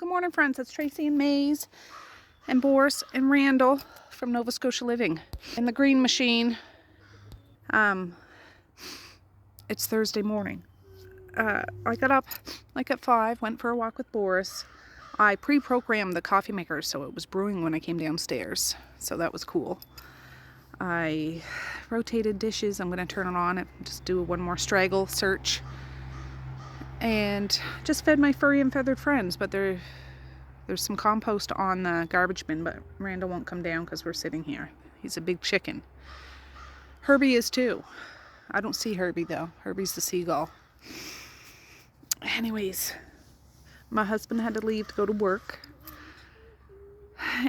Good morning, friends. It's Tracey and Maze and Boris and Randall from Nova Scotia Living in the green machine. It's Thursday morning. I got up like at 5, went for a walk with Boris. I pre-programmed the coffee maker so it was brewing when I came downstairs, so that was cool. I rotated dishes. I'm going to turn it on and just do one more straggle search. And just fed my furry and feathered friends, but there's some compost on the garbage bin, but Randall won't come down because we're sitting here. He's a big chicken. Herbie is too. I don't see Herbie though. Herbie's the seagull. Anyways, my husband had to leave to go to work,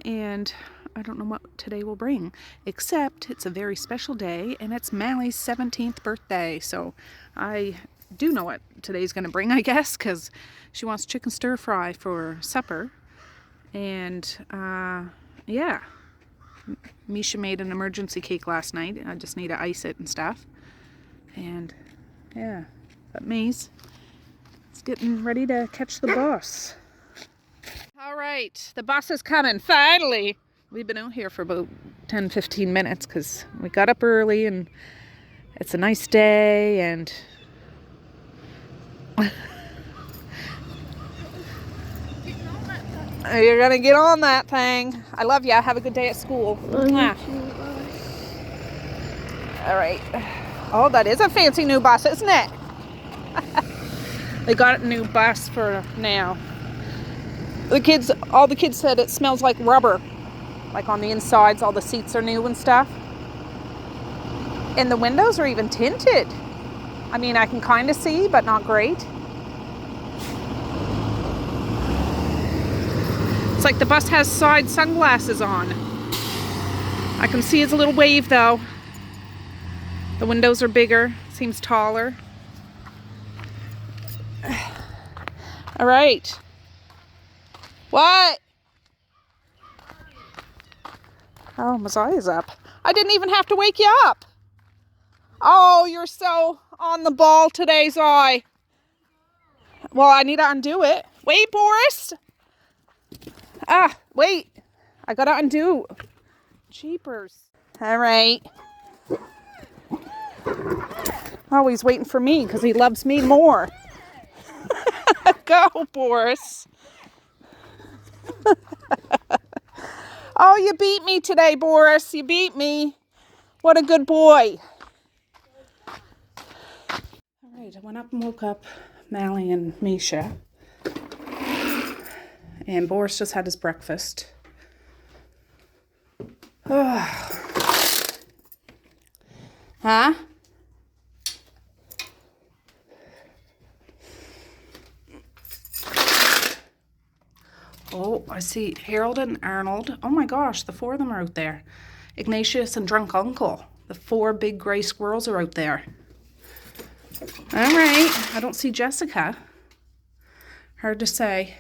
and I don't know what today will bring, except it's a very special day and it's Mally's 17th birthday, so I do know what today's going to bring, I guess, because she wants chicken stir fry for supper. And yeah, Misha made an emergency cake last night. I just need to ice it and stuff. And yeah, but Maze, it's getting ready to catch the bus. All right, the bus is coming finally. We've been out here for about 10-15 minutes because we got up early and it's a nice day, and you're gonna get on that thing. I love ya. Have a good day at school. Mwah. All right. Oh, that is a fancy new bus, isn't it? They got a new bus for now. All the kids said it smells like rubber. Like on the insides, all the seats are new and stuff. And the windows are even tinted. I mean, I can kind of see, but not great. It's like the bus has side sunglasses on. I can see his little wave though. The windows are bigger, seems taller. All right. What? Oh, Messiah's up. I didn't even have to wake you up. Oh, you're so on the ball today, Zai. Well, I need to undo it. Wait, Boris. Wait. I gotta undo. Jeepers. All right. Oh, he's waiting for me because he loves me more. Go, Boris. Oh, you beat me today, Boris. You beat me. What a good boy. All right, I went up and woke up Mally and Misha. And Boris just had his breakfast. Huh? Oh, I see Harold and Arnold. Oh my gosh, the 4 of them are out there. Ignatius and Drunk Uncle. The 4 big gray squirrels are out there. All right, I don't see Jessica. Hard to say.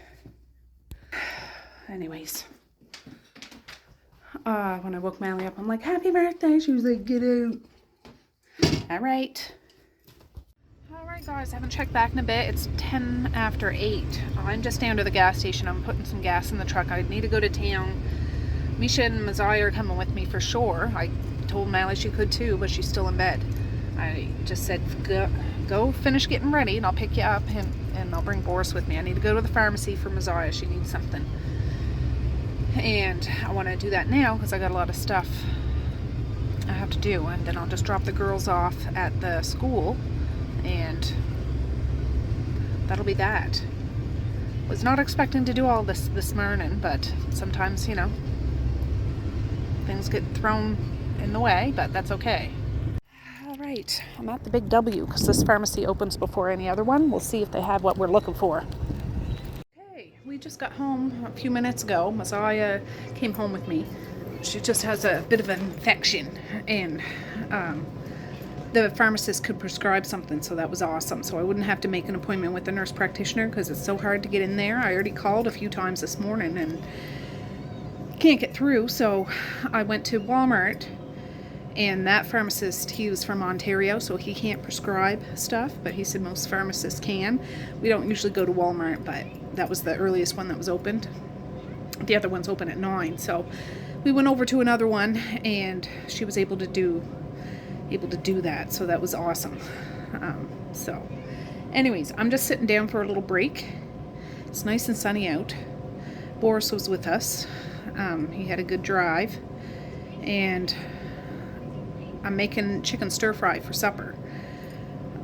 Anyways. When I woke Mally up, I'm like, happy birthday. She was like, get out. All right. All right, guys, I haven't checked back in a bit. It's 10 after 8. I'm just down to the gas station. I'm putting some gas in the truck. I need to go to town. Misha and Messiah are coming with me for sure. I told Mally she could too, but she's still in bed. I just said, go finish getting ready and I'll pick you up and I'll bring Boris with me. I need to go to the pharmacy for Messiah. She needs something. And I want to do that now because I got a lot of stuff I have to do. And then I'll just drop the girls off at the school. And that'll be that. Was not expecting to do all this morning, but sometimes, you know, things get thrown in the way, but that's okay. All right, I'm at the Big W because this pharmacy opens before any other one. We'll see if they have what we're looking for. Okay, we just got home a few minutes ago. Messiah came home with me. She just has a bit of an infection, and the pharmacist could prescribe something, so that was awesome. So I wouldn't have to make an appointment with the nurse practitioner because it's so hard to get in there. I already called a few times this morning and can't get through, so I went to Walmart And that pharmacist, he was from Ontario, so he can't prescribe stuff, but he said most pharmacists can. We don't usually go to Walmart, but that was the earliest one that was opened. The other one's open at 9, so we went over to another one, and she was able to do that, so that was awesome. So anyways, I'm just sitting down for a little break. It's nice and sunny out. Boris was with us. He had a good drive, and I'm making chicken stir fry for supper.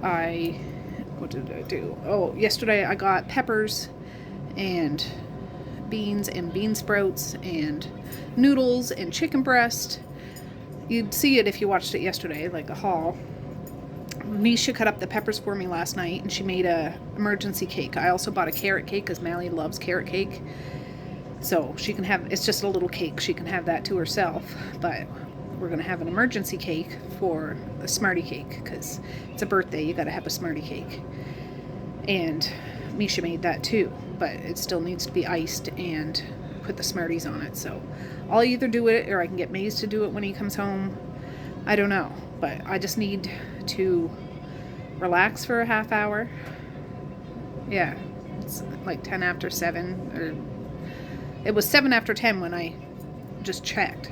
What did I do? Oh, yesterday I got peppers and beans and bean sprouts and noodles and chicken breast. You'd see it if you watched it yesterday, like a haul. Misha cut up the peppers for me last night, and she made a emergency cake. I also bought a carrot cake because Mally loves carrot cake. So she can have, it's just a little cake. She can have that to herself, but we're going to have an emergency cake for a Smartie cake because it's a birthday. You got to have a Smartie cake. And Misha made that too, but it still needs to be iced and put the Smarties on it. So I'll either do it or I can get Maze to do it when he comes home. I don't know, but I just need to relax for a half hour. Yeah, it's like 10 after 7, or it was 7 after 10 when I just checked.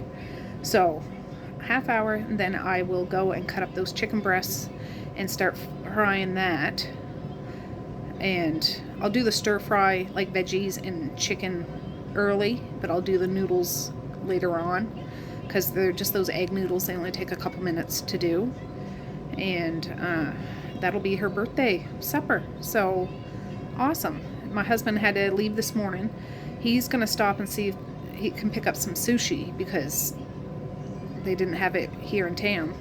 So half hour, and then I will go and cut up those chicken breasts and start frying that. And I'll do the stir fry like veggies and chicken early, but I'll do the noodles later on because they're just those egg noodles. They only take a couple minutes to do, and that'll be her birthday supper. So awesome. My husband had to leave this morning. He's gonna stop and see if he can pick up some sushi because they didn't have it here in town.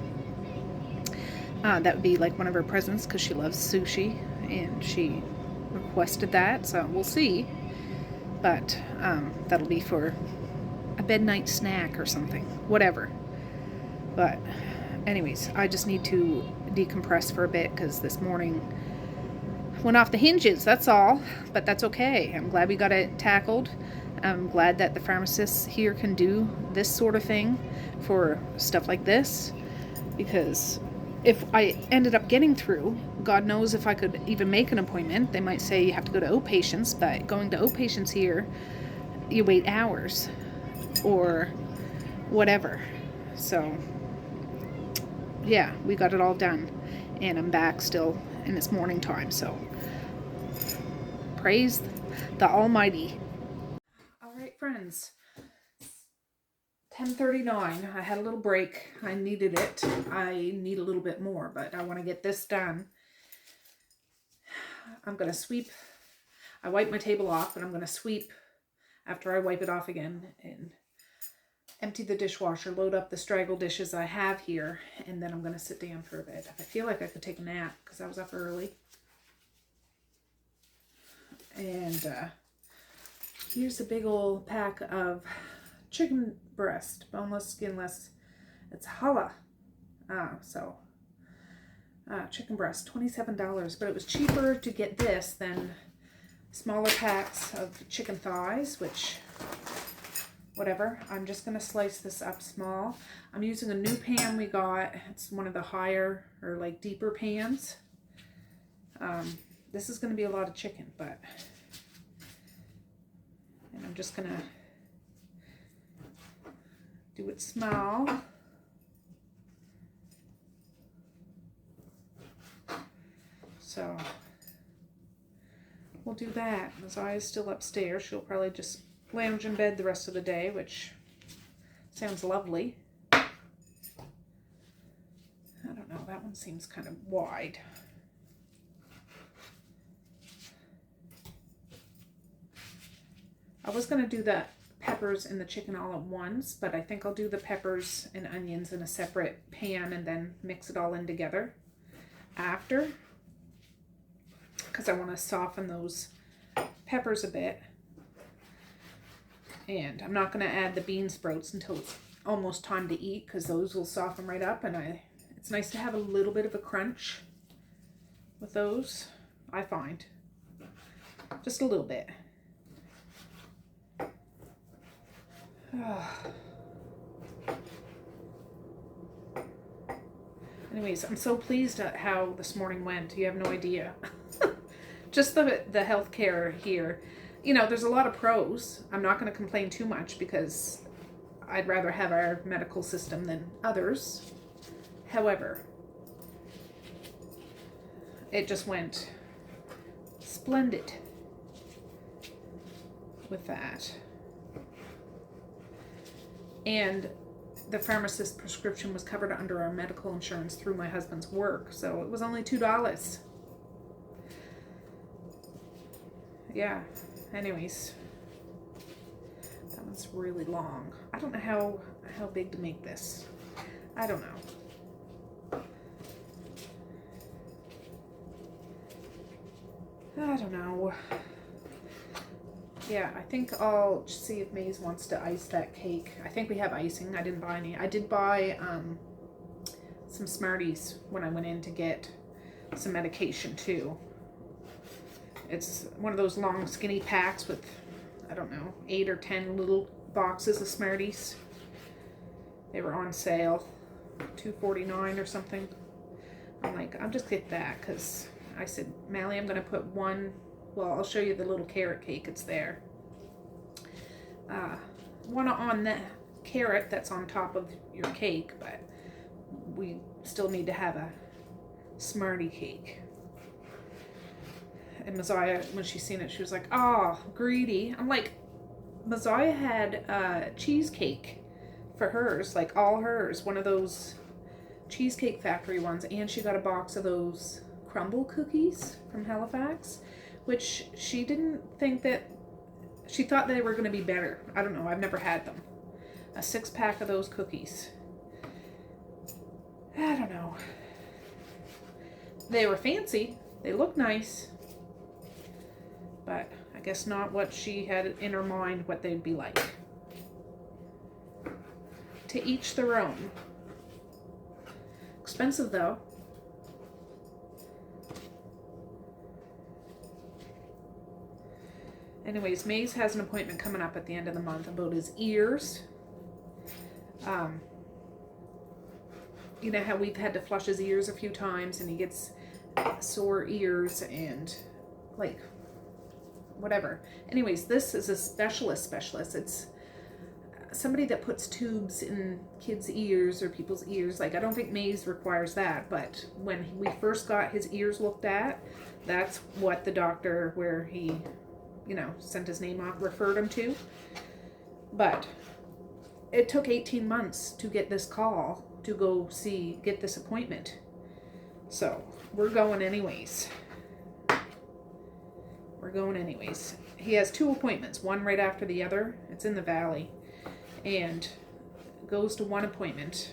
That would be like one of her presents because she loves sushi and she requested that, so we'll see. But that'll be for a bed night snack or something, whatever. But anyways, I just need to decompress for a bit because this morning went off the hinges, that's all. But that's okay. I'm glad we got it tackled. I'm glad that the pharmacists here can do this sort of thing for stuff like this, because if I ended up getting through, God knows if I could even make an appointment. They might say you have to go to outpatients, but going to outpatients here, you wait hours or whatever. So yeah, we got it all done, and I'm back still, and it's morning time, so praise the Almighty. All right, friends, 10:39. I had a little break. I needed it. I need a little bit more, but I want to get this done. I'm going to sweep. I wipe my table off, but I'm going to sweep after I wipe it off again and empty the dishwasher, load up the straggle dishes I have here, and then I'm going to sit down for a bit. I feel like I could take a nap because I was up early. And here's a big old pack of chicken breast, boneless, skinless. It's challah. Chicken breast, $27, but it was cheaper to get this than smaller packs of chicken thighs, which, whatever. I'm just going to slice this up small. I'm using a new pan we got. It's one of the higher or like deeper pans. This is going to be a lot of chicken, but, and I'm just going to do it small. So we'll do that. Maziah's still upstairs. She'll probably just lounge in bed the rest of the day, which sounds lovely. I don't know, that one seems kind of wide. I was going to do the peppers and the chicken all at once, but I think I'll do the peppers and onions in a separate pan and then mix it all in together after, because I want to soften those peppers a bit. And I'm not going to add the bean sprouts until it's almost time to eat, because those will soften right up, and it's nice to have a little bit of a crunch with those, I find. Just a little bit. Anyways, I'm so pleased at how this morning went. You have no idea. Just the healthcare here. You know, there's a lot of pros. I'm not going to complain too much because I'd rather have our medical system than others. However, it just went splendid with that. And the pharmacist's prescription was covered under our medical insurance through my husband's work, so it was only $2. Yeah, anyways, that one's really long. I don't know how big to make this. I don't know. I don't know. Yeah, I think I'll see if Maze wants to ice that cake. I think we have icing. I didn't buy any. I did buy some Smarties when I went in to get some medication too. It's one of those long skinny packs with, I don't know, 8 or 10 little boxes of Smarties. They were on sale, $2.49 or something. I'm like, I'll just get that because I said, Mally, I'm going to put one. Well, I'll show you the little carrot cake. It's there. One on the carrot that's on top of your cake, but we still need to have a Smartie cake. And Messiah, when she seen it, she was like, oh, greedy. I'm like, Messiah had cheesecake for hers, like all hers, one of those Cheesecake Factory ones, and she got a box of those crumble cookies from Halifax, which she didn't think that, she thought they were going to be better. I don't know, I've never had them. A 6-pack of those cookies. I don't know. They were fancy, they looked nice, but I guess not what she had in her mind what they'd be like. To each their own. Expensive though. Anyways, Maze has an appointment coming up at the end of the month about his ears. You know how we've had to flush his ears a few times and he gets sore ears and like whatever. Anyways, this is a specialist. It's somebody that puts tubes in kids' ears or people's ears. Like, I don't think Maze requires that, but when we first got his ears looked at, that's what the doctor where he, you know, sent his name off, referred him to. But it took 18 months to get this call to go get this appointment. So we're going anyways. He has 2 appointments, one right after the other. It's in the valley. And goes to one appointment.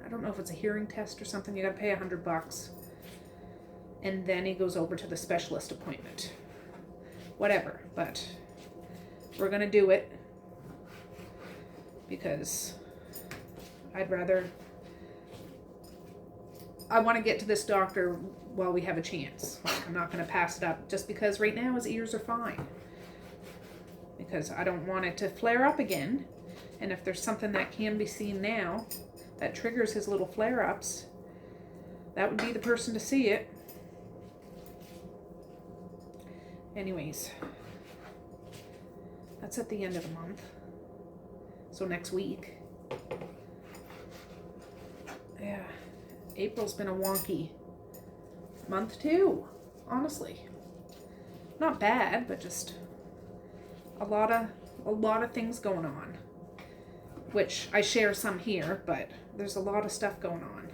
I don't know if it's a hearing test or something. You got to pay $100. And then he goes over to the specialist appointment. Whatever, but we're going to do it because I want to get to this doctor while we have a chance. Like, I'm not going to pass it up just because right now his ears are fine. Because I don't want it to flare up again. And if there's something that can be seen now that triggers his little flare-ups, that would be the person to see it. Anyways, that's at the end of the month. So next week. Yeah, April's been a wonky month too, honestly. Not bad, but just a lot of things going on. Which I share some here, but there's a lot of stuff going on.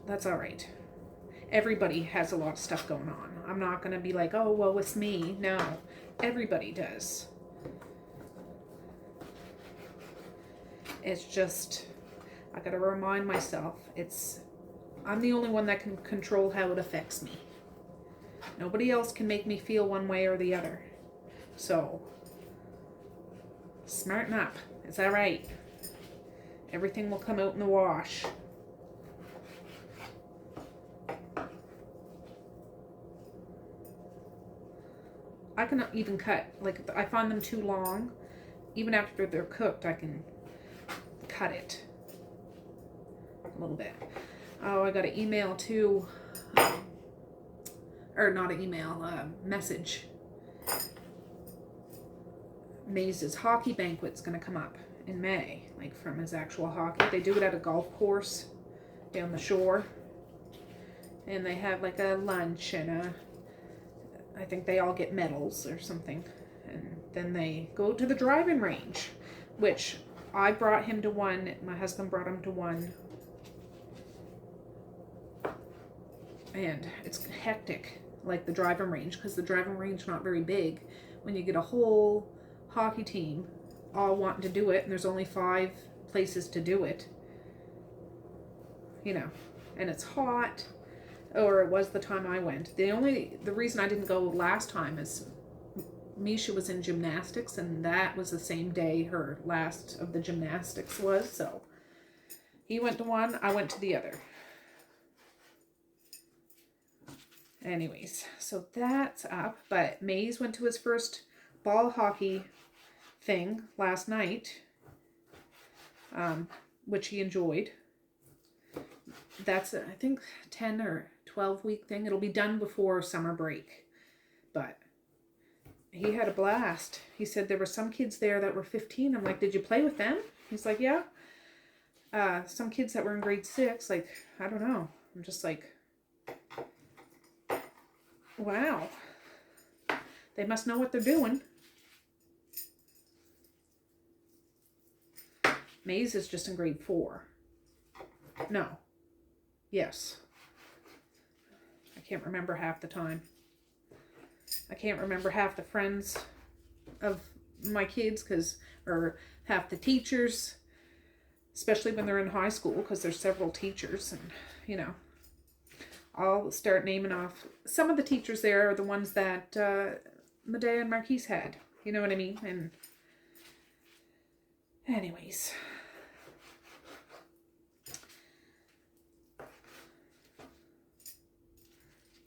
That's all right. Everybody has a lot of stuff going on. I'm not going to be like, oh, well, it's me. No, everybody does. It's just, I got to remind myself, I'm the only one that can control how it affects me. Nobody else can make me feel one way or the other. So, smarten up. Is that right? Everything will come out in the wash. I can even cut, like if I find them too long, even after they're cooked, I can cut it a little bit. Oh, I got an email too, or not an email, a message. Maze's hockey banquet's going to come up in May, like from his actual hockey. They do it at a golf course down the shore, and they have like a lunch and I think they all get medals or something, and then they go to the driving range, which I brought him to one. My husband brought him to one, and it's hectic, like the driving range, because the driving range is not very big. When you get a whole hockey team all wanting to do it, and there's only 5 places to do it, you know, and it's hot, or it was the time I went. The reason I didn't go last time is Misha was in gymnastics, and that was the same day her last of the gymnastics was, so he went to one, I went to the other. Anyways, so that's up, but Maze went to his first ball hockey thing last night, which he enjoyed. That's, I think, 10 or 12 week thing. It'll be done before summer break, but he had a blast. He said there were some kids there that were 15. I'm like, did you play with them? He's like, yeah. Some kids that were in grade 6, like, I don't know. I'm just like, wow. They must know what they're doing. Maze is just in grade 4. No. Yes. I can't remember half the time. I can't remember half the friends of my kids, or half the teachers, especially when they're in high school, because there's several teachers, and, you know, I'll start naming off. Some of the teachers there are the ones that Medea and Marquise had. You know what I mean? And anyways.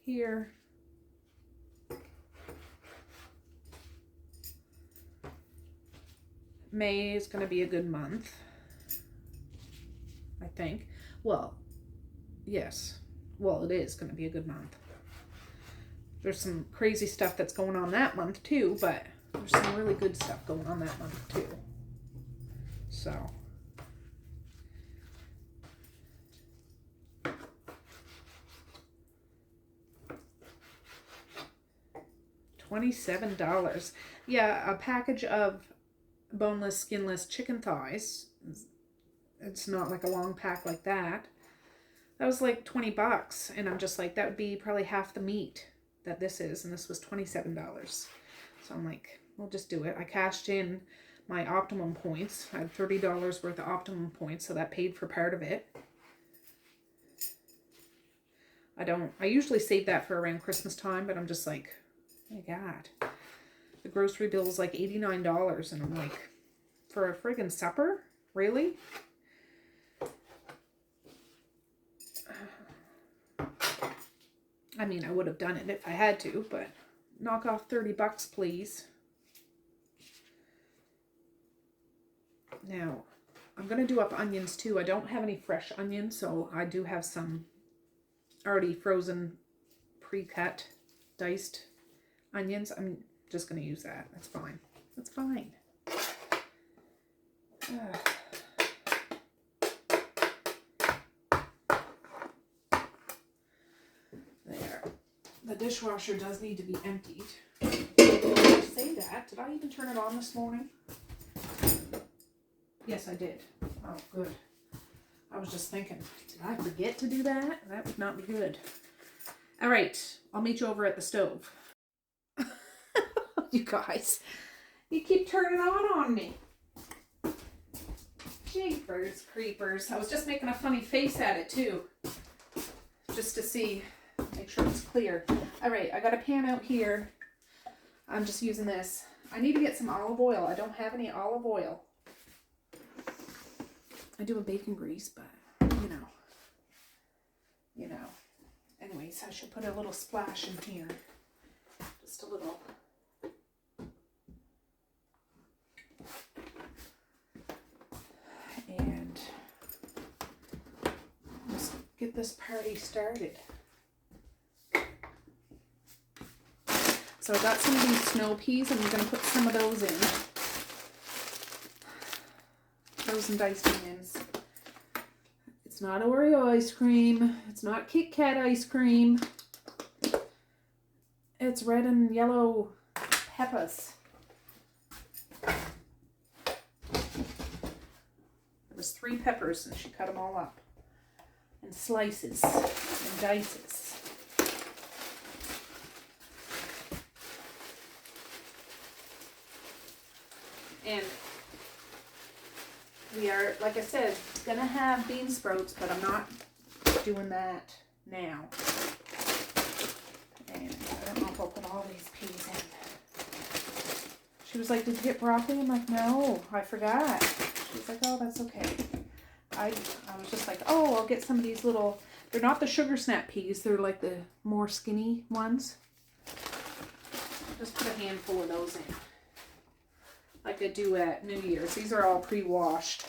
Here. May is going to be a good month, I think. Well, yes. Well, it is going to be a good month. There's some crazy stuff that's going on that month too, but there's some really good stuff going on that month too. So. $27. Yeah, a package of boneless, skinless chicken thighs. It's not like a long pack like that. That was like $20, and I'm just like, that would be probably half the meat that this is, and this was $27. So I'm like, we'll just do it. I cashed in my Optimum points. I had $30 worth of Optimum points, so that paid for part of it. I usually save that for around Christmas time, but I'm just like, oh my God. The grocery bill is like $89, and I'm like, for a friggin' supper? Really? I mean, I would have done it if I had to, but knock off $30, please. Now, I'm going to do up onions too. I don't have any fresh onions, so I do have some already frozen, pre-cut, diced onions. I'm just going to use that. That's fine. That's fine. There. The dishwasher does need to be emptied. Did I say that? Did I even turn it on this morning? Yes, I did. Oh, good. I was just thinking, did I forget to do that? That would not be good. All right. I'll meet you over at the stove. You guys, you keep turning on me. Jeepers creepers. I was just making a funny face at it too. Just to see, make sure it's clear. All right, I got a pan out here. I'm just using this. I need to get some olive oil. I don't have any olive oil. I do a bacon grease, but you know. Anyways, I should put a little splash in here. Just a little. And get this party started. So I got some of these snow peas, and I'm going to put some of those in. Frozen diced onions. It's not Oreo ice cream. It's not Kit Kat ice cream. It's red and yellow peppers. There was 3 peppers, and she cut them all up in slices and dices. And we are, like I said, gonna have bean sprouts, but I'm not doing that now. And I don't know if I'll put all these peas in. She was like, did you get broccoli? I'm like, no, I forgot. She was like, oh, that's okay. I was just like, oh, I'll get some of these little, they're not the sugar snap peas, they're like the more skinny ones. Just put a handful of those in, like I do at New Year's. These are all pre-washed.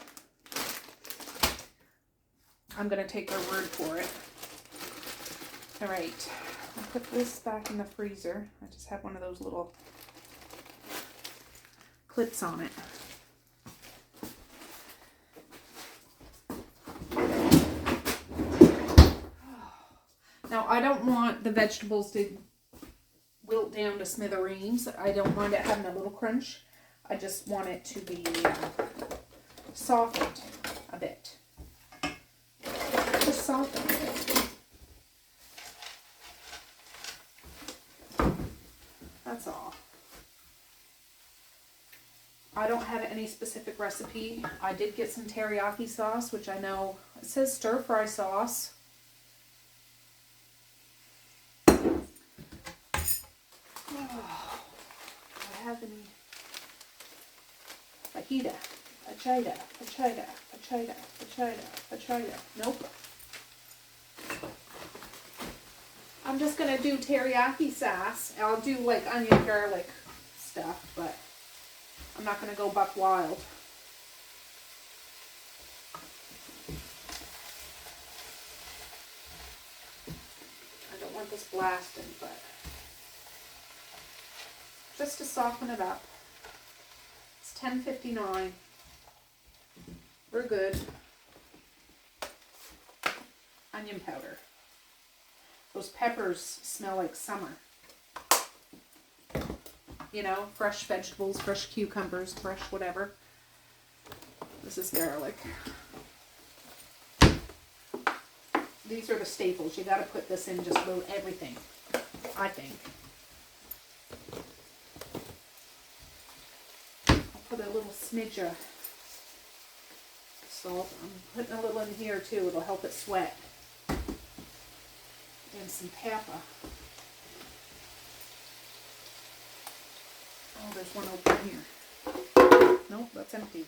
I'm going to take her word for it. All right, I'll put this back in the freezer. I just have one of those little clips on it. Now, I don't want the vegetables to wilt down to smithereens. I don't mind it having a little crunch. I just want it to be softened a bit. Just softened a bit. That's all. I don't have any specific recipe. I did get some teriyaki sauce, which I know it says stir fry sauce. Oh, do I have any? Fajita. Nope. I'm just going to do teriyaki sauce. I'll do like onion, garlic stuff, but I'm not going to go buck wild. I don't want this blasted, but just to soften it up. It's 10:59. We're good. Onion powder. Those peppers smell like summer. You know, fresh vegetables, fresh cucumbers, fresh whatever. This is garlic. These are the staples. You got to put this in just about everything, I think. I'll put a little smidge of salt. I'm putting a little in here too. It'll help it sweat. And some pepper. Oh, there's one open here. Nope, that's empty.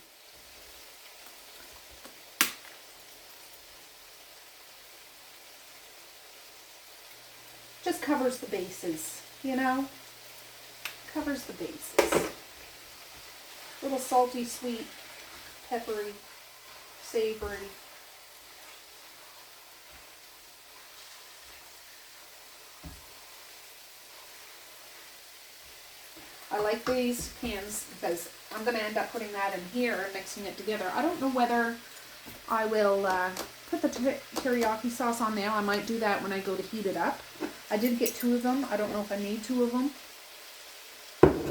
Just covers the bases, you know? Covers the bases. Little salty, sweet, peppery, savory. I like these cans because I'm going to end up putting that in here and mixing it together. I don't know whether I will put the teriyaki sauce on now. I might do that when I go to heat it up. I did get 2 of them. I don't know if I need 2 of them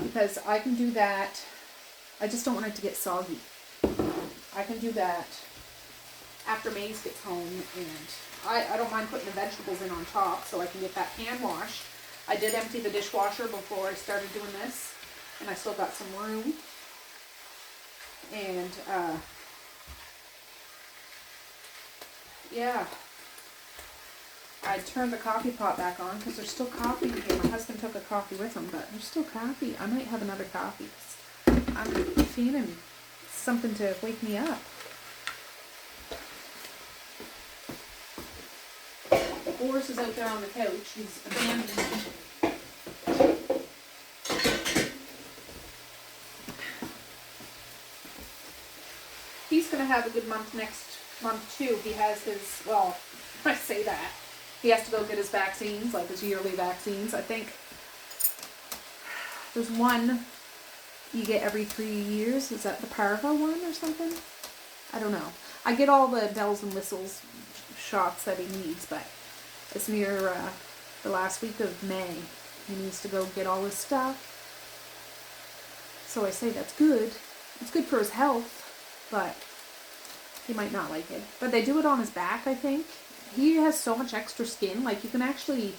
because I can do that. I just don't want it to get soggy. I can do that after Maze gets home, and I don't mind putting the vegetables in on top so I can get that pan washed. I did empty the dishwasher before I started doing this, and I still got some room. And, yeah. I turned the coffee pot back on because there's still coffee here. My husband took a coffee with him, but there's still coffee. I might have another coffee. I'm feeling something to wake me up. Boris is out there on the couch. He's abandoned me. He's going to have a good month next month too. He has his, well, I say that. He has to go get his vaccines, like his yearly vaccines. I think there's one you get every 3 years. Is that the Parva one or something? I don't know. I get all the bells and whistles shots that he needs, but it's near the last week of May. He needs to go get all his stuff. So I say that's good. It's good for his health, but he might not like it. But they do it on his back, I think. He has so much extra skin. Like, you can actually...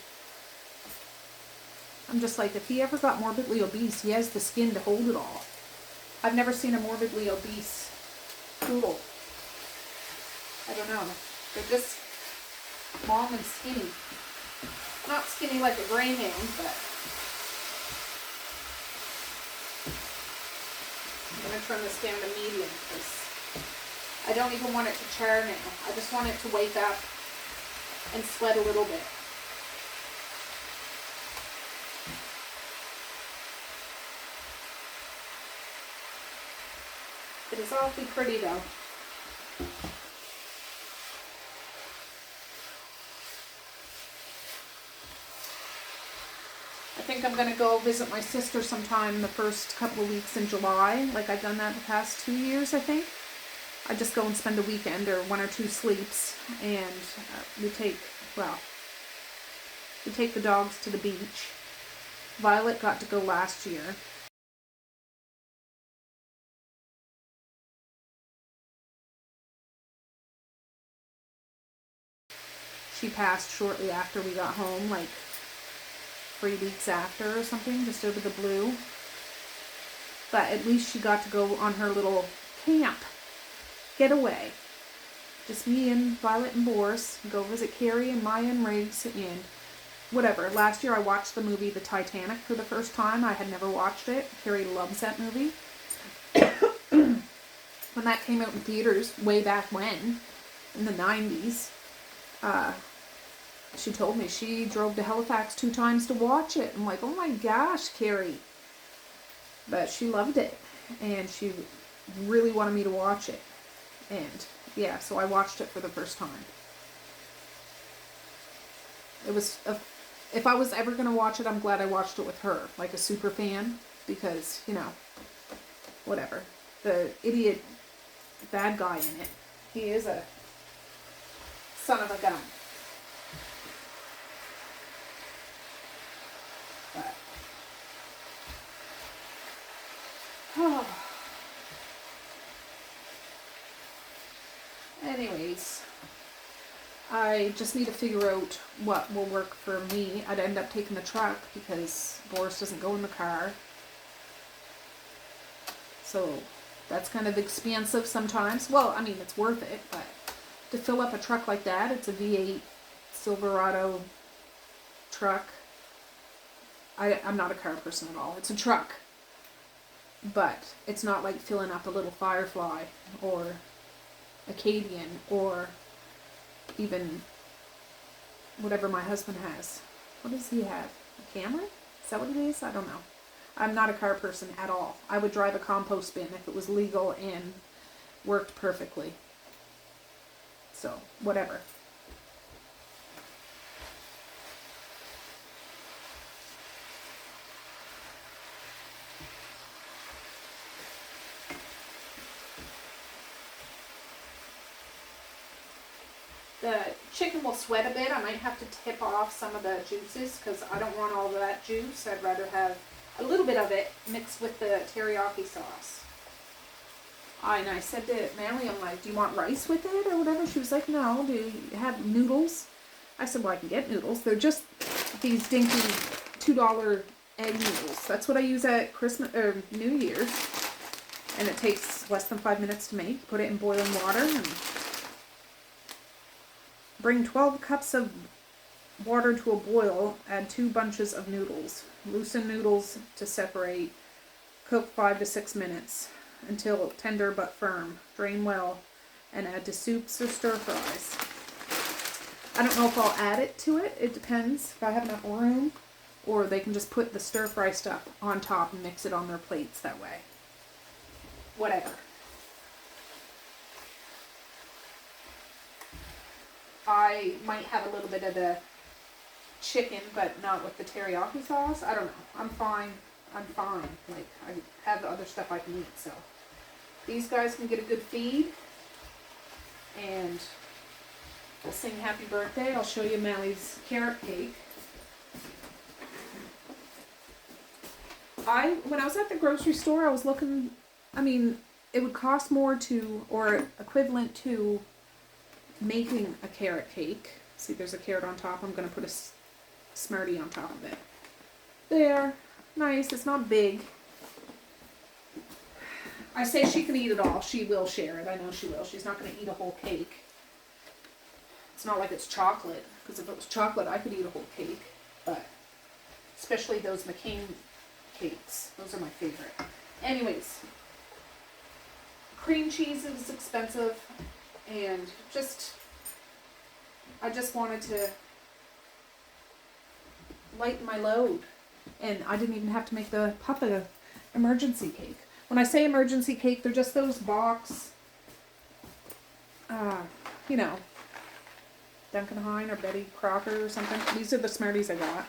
I'm just like, if he ever got morbidly obese, he has the skin to hold it all. I've never seen a morbidly obese poodle. I don't know. They're just long and skinny. Not skinny like a greyhound, but... I'm going to turn this down to medium because I don't even want it to char now. I just want it to wake up and sweat a little bit. It is awfully pretty though. I think I'm going to go visit my sister sometime the first couple of weeks in July. Like I've done that the past 2 years, I think. I just go and spend a weekend or 1 or 2 sleeps, and we take the dogs to the beach. Violet got to go last year. She passed shortly after we got home, like 3 weeks after or something, just out of the blue. But at least she got to go on her little camp getaway. Just me and Violet and Boris, go visit Carrie and Maya and Riggs and whatever. Last year I watched the movie The Titanic for the first time. I had never watched it. Carrie loves that movie. When that came out in theaters way back when, in the 90s, she told me she drove to Halifax 2 times to watch it. I'm like, oh my gosh, Carrie. But she loved it, and she really wanted me to watch it. And yeah, so I watched it for the first time. It was, if I was ever going to watch it, I'm glad I watched it with her, like a super fan, because, you know, whatever. The idiot bad guy in it, he is a son of a gun. But, oh. Anyways, I just need to figure out what will work for me. I'd end up taking the truck because Boris doesn't go in the car. So that's kind of expensive sometimes. Well, I mean, it's worth it, but to fill up a truck like that, it's a V8 Silverado truck. I'm not a car person at all. It's a truck. But it's not like filling up a little Firefly or Acadian or even whatever my husband has. What does he have? A Camry? Is that what it is? I don't know. I'm not a car person at all. I would drive a compost bin if it was legal and worked perfectly. So, whatever. The chicken will sweat a bit. I might have to tip off some of the juices because I don't want all of that juice. I'd rather have a little bit of it mixed with the teriyaki sauce. And I said to Manly, I'm like, do you want rice with it or whatever? She was like, no. Do you have noodles? I said, well, I can get noodles. They're just these dinky $2 egg noodles. That's what I use at Christmas or New Year's. And it takes less than 5 minutes to make. Put it in boiling water and bring 12 cups of water to a boil. Add 2 bunches of noodles. Loosen noodles to separate. Cook 5 to 6 minutes until tender but firm. Drain well and add to soups or stir fries. I don't know if I'll add it to it. It depends if I have enough room, or they can just put the stir fry stuff on top and mix it on their plates that way. Whatever. I might have a little bit of the chicken, but not with the teriyaki sauce. I don't know. I'm fine. I'm fine. Like, I have other stuff I can eat, so. These guys can get a good feed. And we'll sing happy birthday. I'll show you Mally's carrot cake. When I was at the grocery store, I was looking, I mean, it would cost more to, or equivalent to, making a carrot cake. See, there's a carrot on top. I'm going to put a Smartie on top of it. There. Nice. It's not big. I say she can eat it all. She will share it. I know she will. She's not going to eat a whole cake. It's not like it's chocolate, because if it was chocolate, I could eat a whole cake. But especially those McCain cakes. Those are my favorite. Anyways, cream cheese is expensive, and I just wanted to lighten my load. And I didn't even have to make the Papa emergency cake. When I say emergency cake, they're just those box, you know, Duncan Hine or Betty Crocker or something. These are the Smarties I got.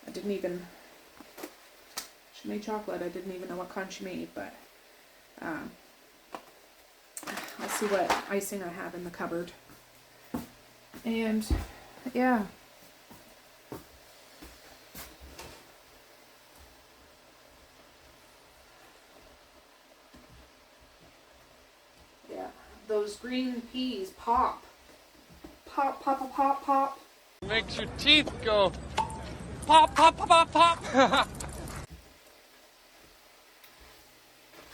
I didn't even, she made chocolate. I didn't even know what kind she made, but I'll see what icing I have in the cupboard. And yeah. Those green peas pop. Pop, pop, pop, pop, pop. Makes your teeth go pop, pop, pop, pop, pop.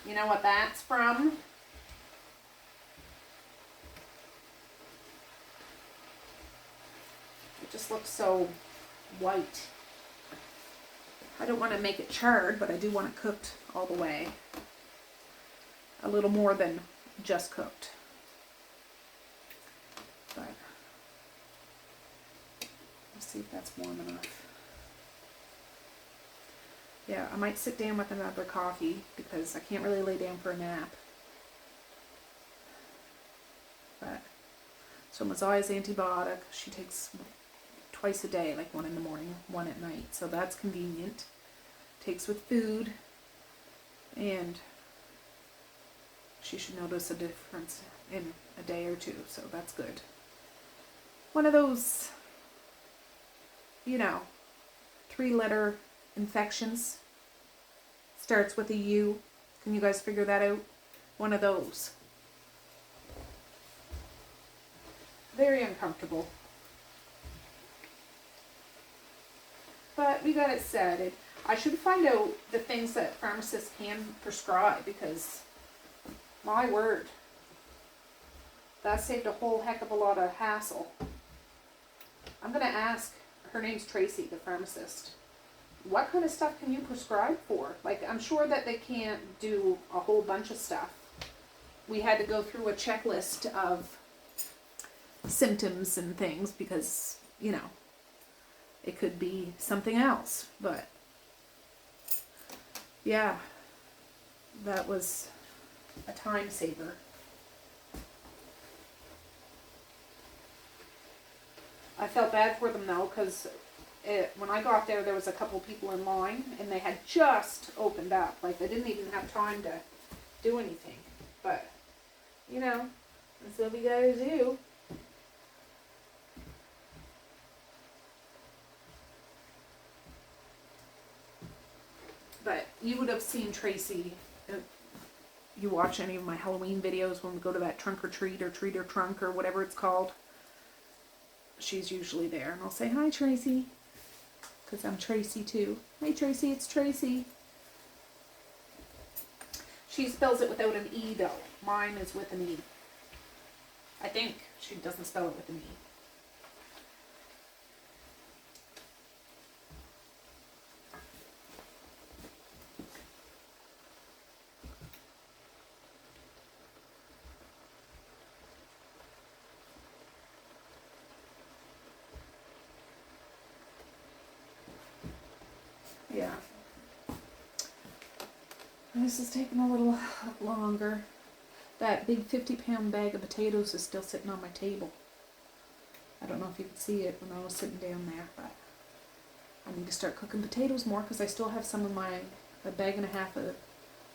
You know what that's from? It just looks so white. I don't want to make it charred, but I do want it cooked all the way. A little more than just cooked. But let's see if that's warm enough. Yeah, I might sit down with another coffee because I can't really lay down for a nap. But so Mazai's antibiotic, she takes twice a day, like one in the morning, one at night. So that's convenient. Takes with food, and she should notice a difference in a day or two, so that's good. One of those, you know, 3-letter infections. Starts with a U. Can you guys figure that out? One of those. Very uncomfortable. But we got it set. I should find out the things that pharmacists can prescribe, because my word, that saved a whole heck of a lot of hassle. I'm going to ask, her name's Tracey, the pharmacist, what kind of stuff can you prescribe for? Like, I'm sure that they can't do a whole bunch of stuff. We had to go through a checklist of symptoms and things because, you know, it could be something else. But, yeah, that was a time saver. I felt bad for them though, because when I got there, there was a couple people in line, and they had just opened up. Like, they didn't even have time to do anything. But, you know, that's what we gotta do. But you would have seen Tracey. You watch any of my Halloween videos when we go to that trunk or treat or treat or trunk or whatever it's called. She's usually there, and I'll say, hi, Tracey, because I'm Tracey too. Hey, Tracey, it's Tracey. She spells it without an E, though. Mine is with an E. I think she doesn't spell it with an E. Yeah. This is taking a little longer. That big 50-pound bag of potatoes is still sitting on my table. I don't know if you could see it when I was sitting down there, but I need to start cooking potatoes more because I still have some of a bag and a half of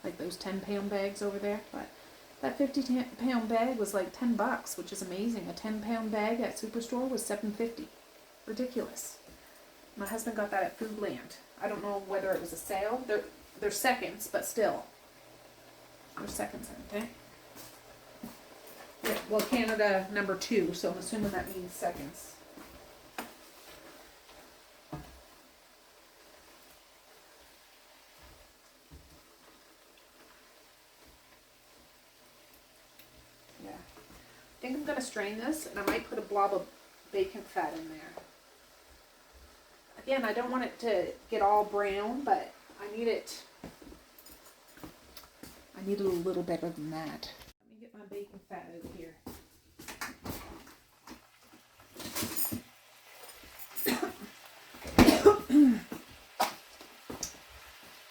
like those 10-pound bags over there. But that 50-pound bag was like $10, which is amazing. A 10-pound bag at Superstore was $7.50. Ridiculous. My husband got that at Foodland. I don't know whether it was a sale. They're seconds, but still. They're seconds, aren't they? Yeah, well, Canada number 2, so I'm assuming that means seconds. Yeah. I think I'm going to strain this, and I might put a blob of bacon fat in there. Again, I don't want it to get all brown, but I need it a little better than that. Let me get my bacon fat out here.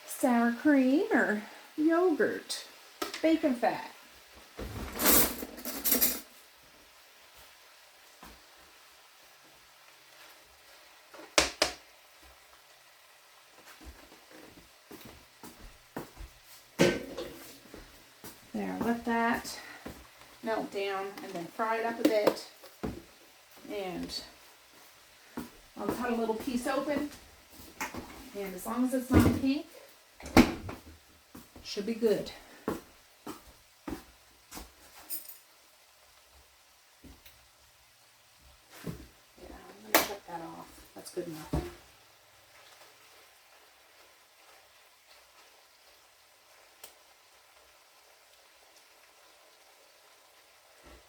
Sour cream or yogurt, bacon fat. There, let that melt down and then fry it up a bit. And I'll cut a little piece open. And as long as it's not pink, it should be good. Yeah, I'm going to cut that off. That's good enough.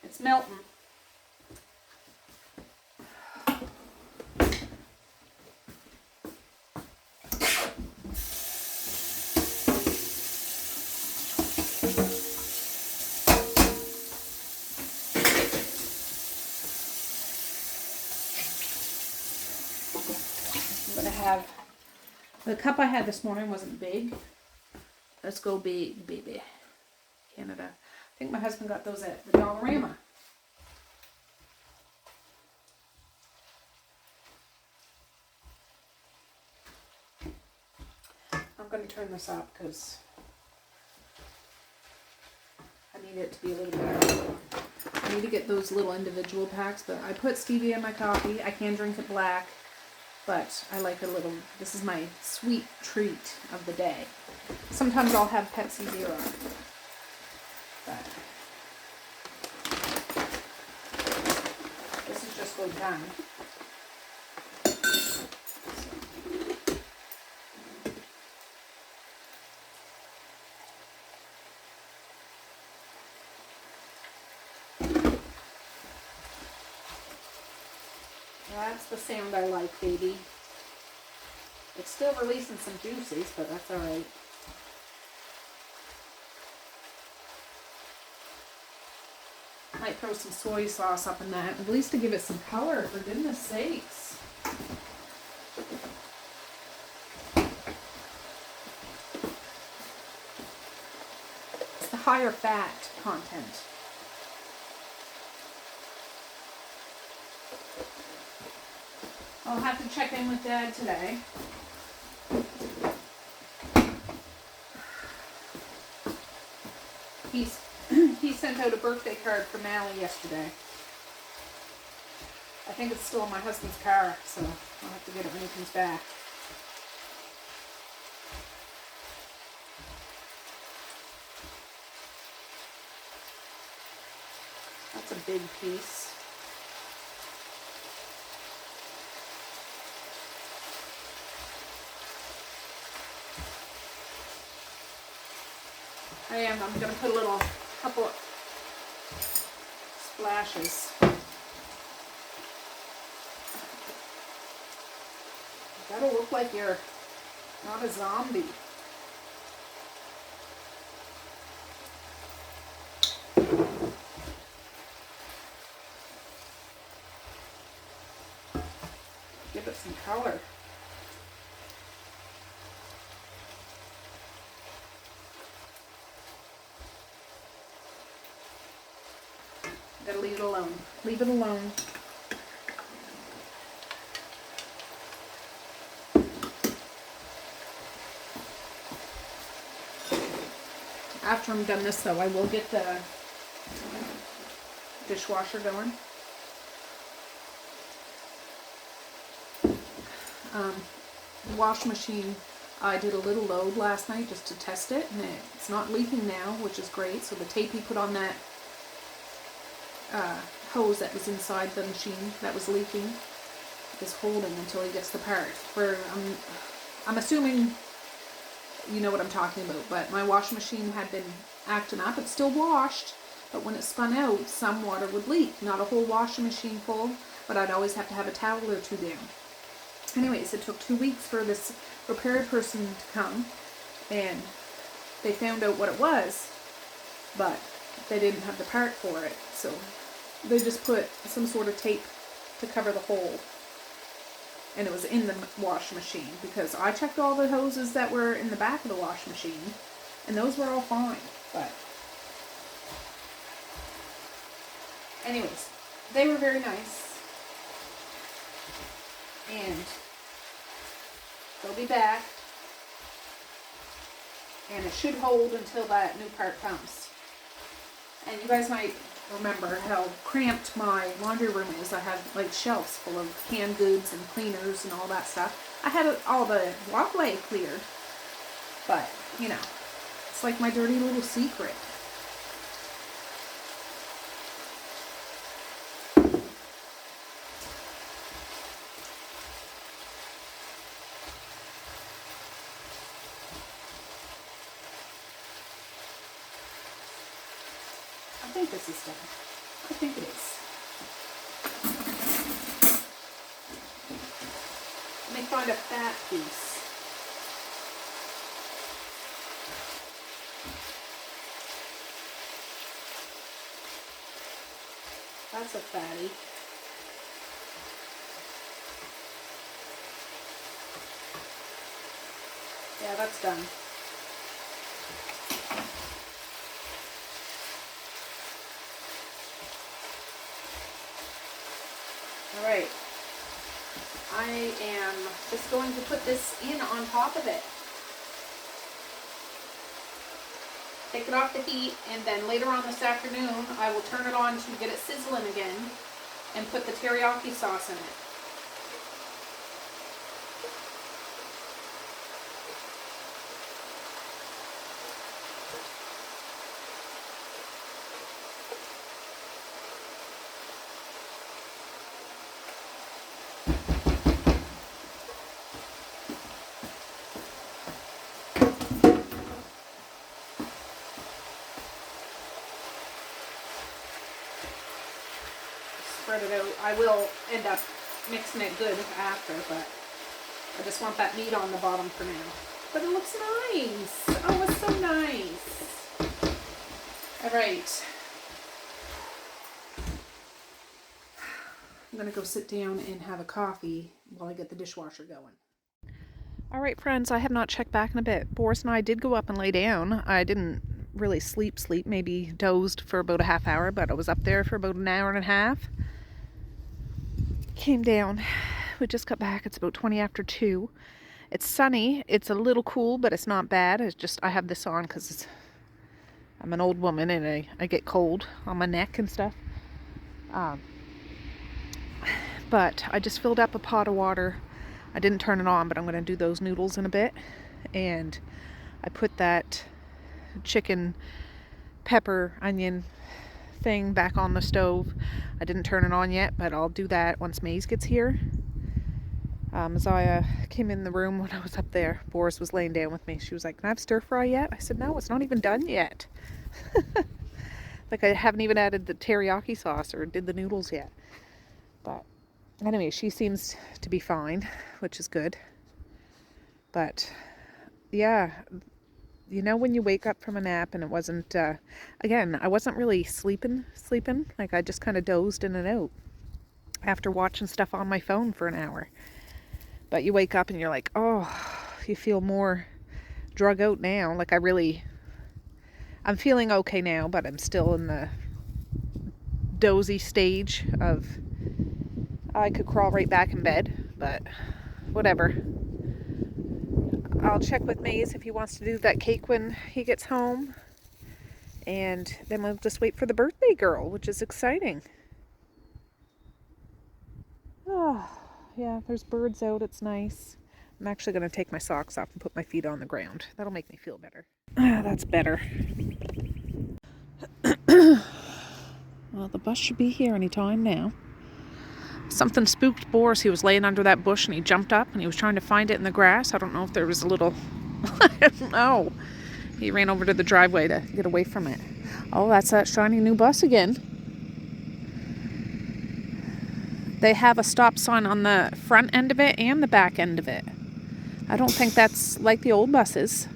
It's melting. I'm going to have, the cup I had this morning wasn't big. Let's go big, baby. Canada. I think my husband got those at the Dollarama. I'm going to turn this up because I need it to be a little better. I need to get those little individual packs, but I put stevia in my coffee. I can drink it black, but I like a little, this is my sweet treat of the day. Sometimes I'll have Pepsi Zero. But this is just well done. That's the sound I like, baby. It's still releasing some juices, but that's alright. Might throw some soy sauce up in that, at least to give it some color, for goodness sakes. It's the higher fat content. I'll have to check in with Dad today. He sent out a birthday card for Mally yesterday. I think it's still in my husband's car, so I'll have to get it when he comes back. That's a big piece. I'm going to put a couple splashes. That'll look like you're not a zombie. Give it some color. Gotta leave it alone. Leave it alone. after I'm done this though, I will get the dishwasher going. The washing machine, I did a little load last night just to test it, and it's not leaking now, which is great. So the tape he put on that hose that was inside the machine that was leaking is holding until he gets the part. Where I'm assuming you know what I'm talking about, but my washing machine had been acting up. It still washed, but when it spun out, some water would leak. Not a whole washing machine full, but I'd always have to have a towel or two down. Anyways, it took 2 weeks for this repair person to come, and they found out what it was, but they didn't have the part for it, so they just put some sort of tape to cover the hole, and it was in the washing machine, because I checked all the hoses that were in the back of the washing machine, and those were all fine. But anyways, they were very nice, and they'll be back, and it should hold until that new part comes. And you guys might remember how cramped my laundry room is. I have like shelves full of canned goods and cleaners and all that stuff. I had all the walkway cleared, but you know, it's like my dirty little secret. I think this is done. I think it is. Let me find a fat piece. That's a fatty. Yeah, that's done. Alright, I am just going to put this in on top of it. Take it off the heat, and then later on this afternoon I will turn it on to get it sizzling again and put the teriyaki sauce in it. Spread it out. I will end up mixing it good after, but I just want that meat on the bottom for now. But it looks nice. Oh, it's so nice. Alright. I'm going to go sit down and have a coffee while I get the dishwasher going. Alright friends, I have not checked back in a bit. Boris and I did go up and lay down. I didn't really sleep, maybe dozed for about a half hour, but I was up there for about an hour and a half. Came down. We just got back. It's about 20 after 2. It's sunny. It's a little cool, but it's not bad. It's just I have this on because I'm an old woman and I get cold on my neck and stuff. But I just filled up a pot of water. I didn't turn it on, but I'm going to do those noodles in a bit. And I put that chicken, pepper, onion thing back on the stove. I didn't turn it on yet, but I'll do that once Maze gets here. Messiah came in the room when I was up there. Boris was laying down with me. She was like, "Can I have stir fry yet?" I said, "No, it's not even done yet." Like I haven't even added the teriyaki sauce or did the noodles yet. But anyway, she seems to be fine, which is good. But yeah, you know when you wake up from a nap and it wasn't, again, I wasn't really sleeping. Like I just kind of dozed in and out after watching stuff on my phone for an hour. But you wake up and you're like, oh, you feel more drug out now. Like I'm feeling okay now, but I'm still in the dozy stage of, I could crawl right back in bed, but whatever. I'll check with Maze if he wants to do that cake when he gets home. And then we'll just wait for the birthday girl, which is exciting. Oh, yeah, there's birds out. It's nice. I'm actually going to take my socks off and put my feet on the ground. That'll make me feel better. Ah, that's better. Well, the bus should be here any time now. Something spooked Boris. He was laying under that bush and he jumped up and he was trying to find it in the grass. I don't know if there was a little... I don't know. He ran over to the driveway to get away from it. Oh, that's that shiny new bus again. They have a stop sign on the front end of it and the back end of it. I don't think that's like the old buses.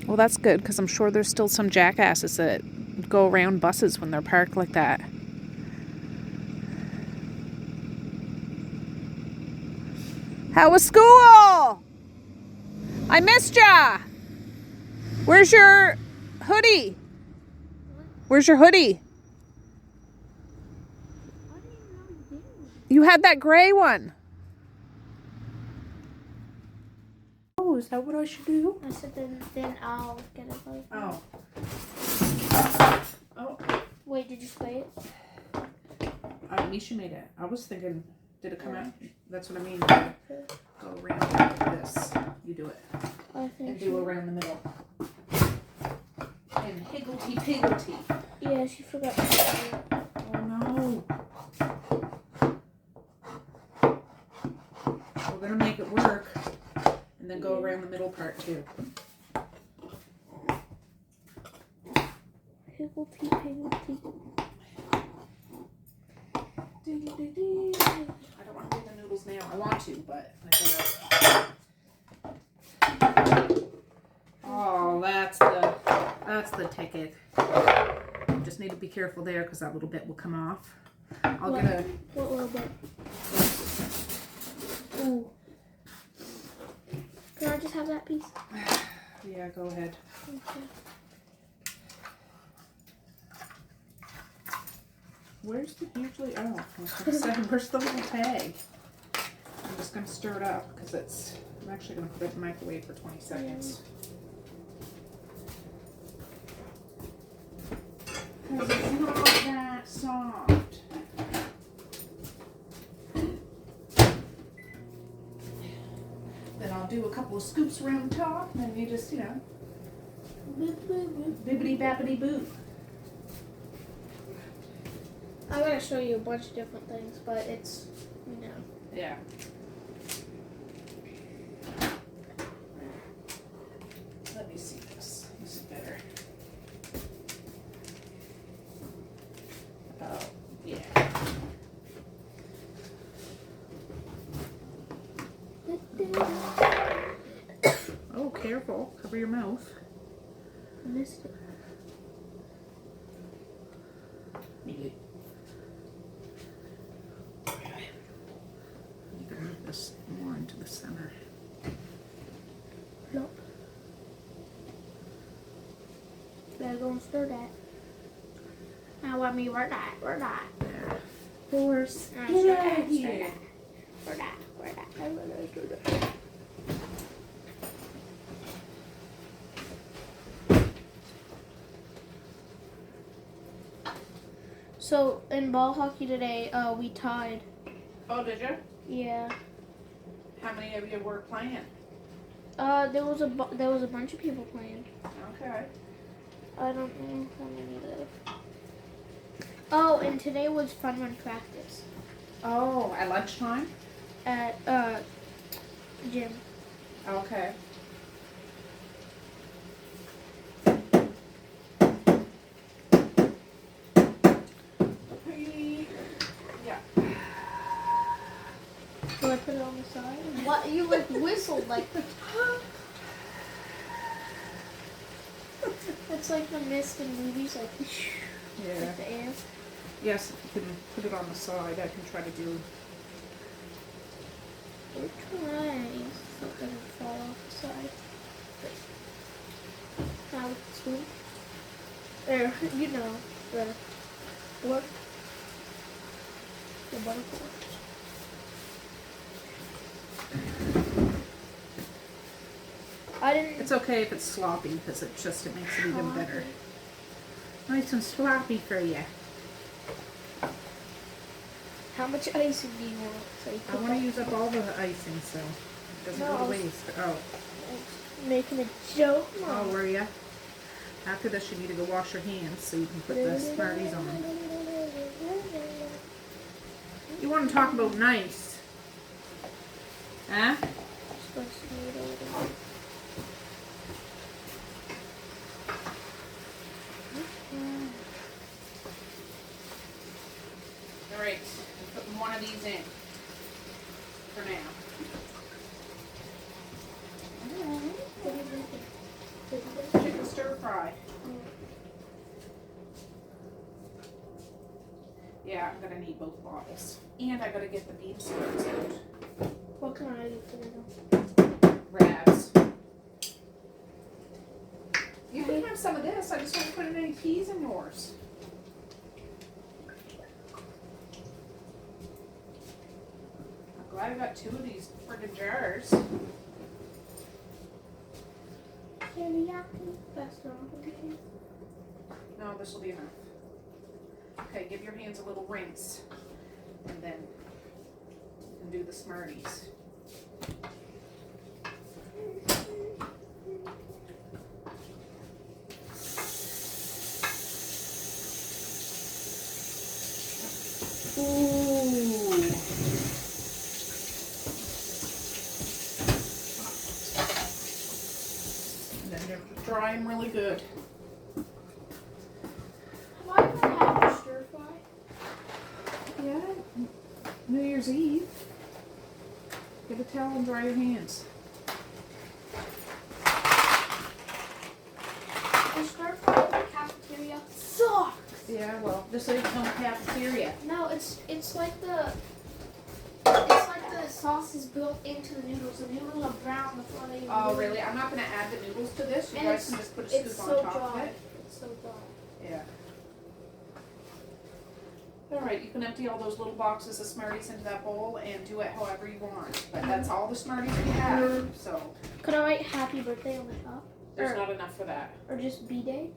Well, that's good, because I'm sure there's still some jackasses that go around buses when they're parked like that. How was school? I missed ya. Where's your hoodie? Where's your hoodie? You had that gray one. Oh, is that what I should do? I said then I'll get it later. Oh. Oh. Wait, did you play it? Misha made it. I was thinking, did it come out? That's what I mean. Go around like this. You do it. I think And do around the middle. And higglety-pigglety. Yeah, she forgot to do it. Oh no. We're gonna make it work. And then go around the middle part too. Higglety pigglety. I don't want to do the noodles now. I want to, but I gotta. Oh, that's the ticket. Just need to be careful there because that little bit will come off. I'll get a. What little bit? Ooh. Can I just have that piece? Yeah, go ahead. Okay. Where's the usually? Oh, I was gonna say, where's the little tag? I'm just gonna stir it up because it's. I'm actually gonna put it in the microwave for 20 seconds. Because it's not that soft. Then I'll do a couple of scoops around the top, and then you just, you know, bibbity babbity boo. I'm gonna show you a bunch of different things, but it's, you know. Yeah. Let me see this. This is better. Oh, yeah. Oh, careful. Cover your mouth. I missed it. You can move this more into the center. Nope. Better go and stir that. Now let me where that. There. Horse. Stir that. Where that. So in ball hockey today, we tied. Oh, did you? Yeah. How many of you were playing? There was a bunch of people playing. Okay. I don't know how many though. Oh, and today was fun run practice Oh, at lunchtime? at gym. Okay. Yeah. So I put it on the side. What you like whistled like? It's like the mist in movies, like Yeah. like the air. Yes, if you can put it on the side, I can try to do. We're trying so it doesn't fall off the side. Now with the spoon. There, you know, the fork. The butter fork. I didn't. It's okay if it's sloppy because it makes it even better. Nice and sloppy for you. How much icing do you want? So you I want to use up all the icing, so it doesn't go to waste. Oh. Making a joke. Oh, were ya? After this, you need to go wash your hands so you can put the Smarties on. You want to talk about nice? Huh? All right, I'm putting one of these in for now. Chicken stir fry. Yeah, I'm gonna need both bottles. And I gotta get the bean sprouts out. What can I do for Rabs. You can have some of this. I just haven't put any peas in yours. I'm glad I got 2 of these friggin' jars. teriyaki? That's not No, this will be enough. Okay, give your hands a little rinse. And then you can do the Smarties. Ooh. And then dry them really good. Why do I have a stir fry? Yeah, New Year's Eve. Get a towel and dry your hands. The stir fry in the cafeteria sucks. Yeah, well, this ain't no cafeteria. No, it's like the sauce is built into the noodles. The noodles are brown before they. Oh, really? I'm not going to add the noodles to this. You And guys can just put a scoop it's on so top of dry. it. It's so dry. Yeah. All right, you can empty all those little boxes of Smarties into that bowl and do it however you want. But that's all the Smarties we have, so Could I write happy birthday on the top? there's not enough for that. Or just B-Day?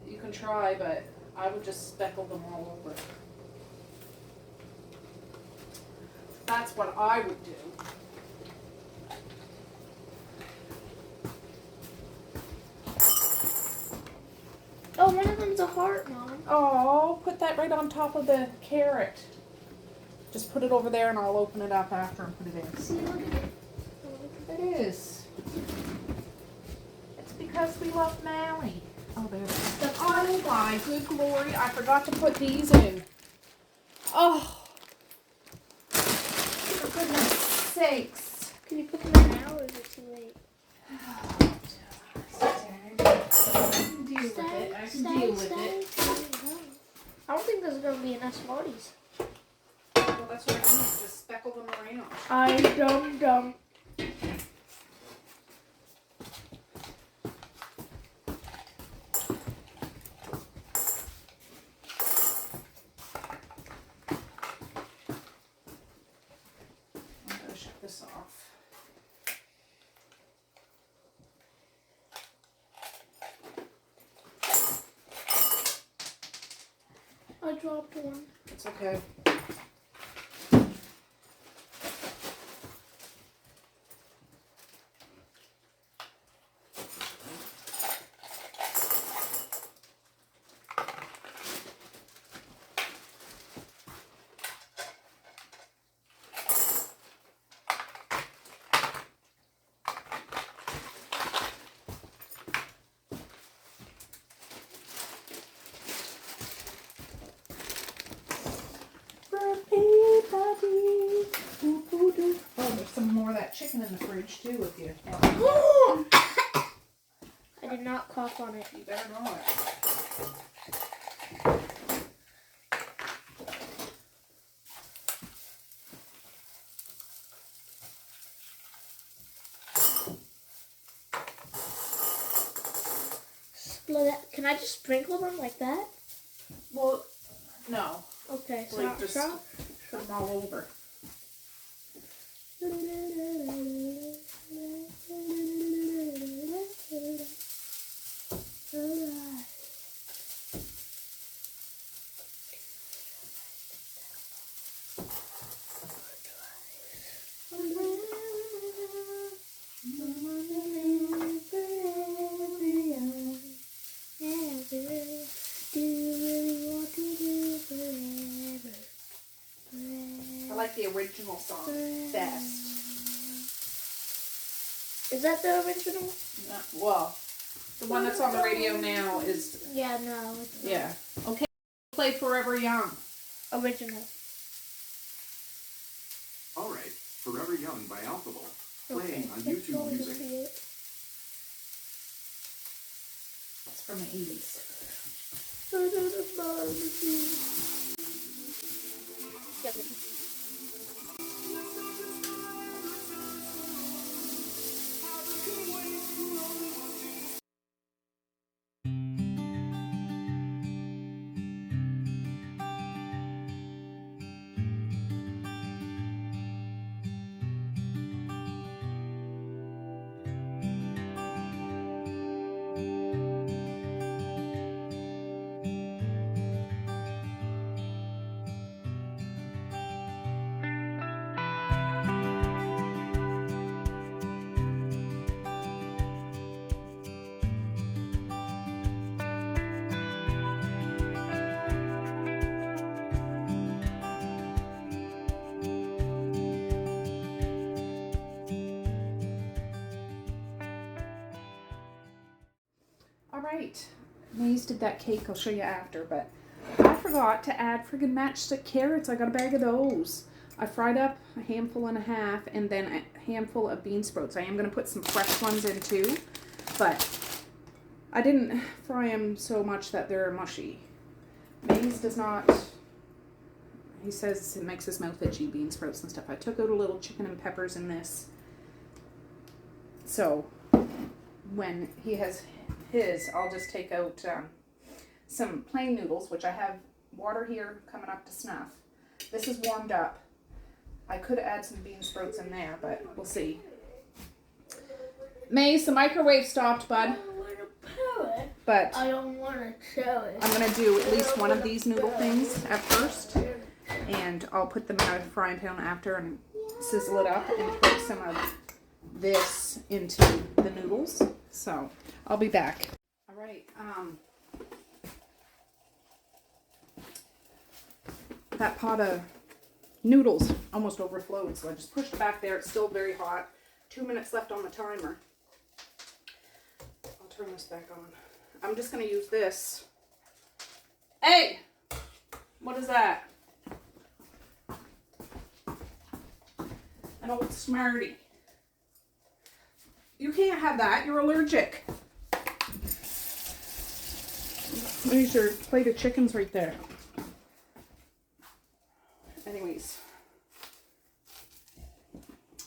You can try, but I would just speckle them all over. That's what I would do. Oh, one of them's a heart, Mom. Oh, put that right on top of the carrot. Just put it over there and I'll open it up after and put it in. See, look at it. It is. It's because we love Maui. Oh, there it is. Oh my good glory, I forgot to put these in. Oh. For goodness sakes. Can you put them in now or is it too late? I can deal with it. I can deal with it. I don't think there's going to be enough Smarties. Well, that's what I need. Just speckle them around. I dumb. I'm going to shut this off. I dropped one. It's okay. Oh, there's some more of that chicken in the fridge too if you want. I did not cough on it. You better not. Can I just sprinkle them like that? Well, no. Okay, so Like just put them all over. like the original song best. Is that the original? Well, the one that's on the radio now is... Yeah, no. It's not. Yeah. Okay, play Forever Young. Original. Alright, Forever Young by Alphabet. Playing on YouTube Music. It's from the 80s. Alright, Maze did that cake, I'll show you after, but I forgot to add friggin' matchstick carrots. I got a bag of those. I fried up a handful and a half and then a handful of bean sprouts. I am going to put some fresh ones in too, but I didn't fry them so much that they're mushy. Maze does not, he says it makes his mouth itchy, bean sprouts and stuff. I took out a little chicken and peppers in this. So when he has his, I'll just take out some plain noodles, which I have water here coming up to snuff. This is warmed up. I could add some bean sprouts in there, but we'll see. Mace, the microwave stopped, bud. But I don't want to show it. I'm going to do at least one of these noodle things at first, and I'll put them in a frying pan after and sizzle it up and throw some of this into the noodles. So I'll be back. All right. That pot of noodles almost overflowed, so I just pushed it back there. It's still very hot. 2 minutes left on the timer. I'll turn this back on. I'm just going to use this. Hey! What is that? An old Smartie. You can't have that. You're allergic. There's your plate of chickens right there. Anyways,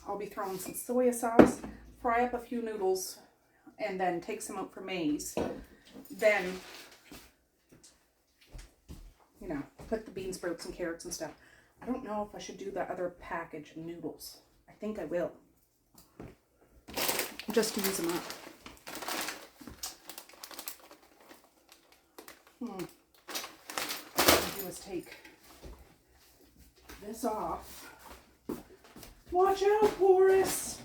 I'll be throwing some soy sauce, fry up a few noodles, and then take some out for Maze. Then, you know, put the bean sprouts and carrots and stuff. I don't know if I should do the other package of noodles. I think I will. Just to use them up. What I'll do is take this off. Watch out, Boris.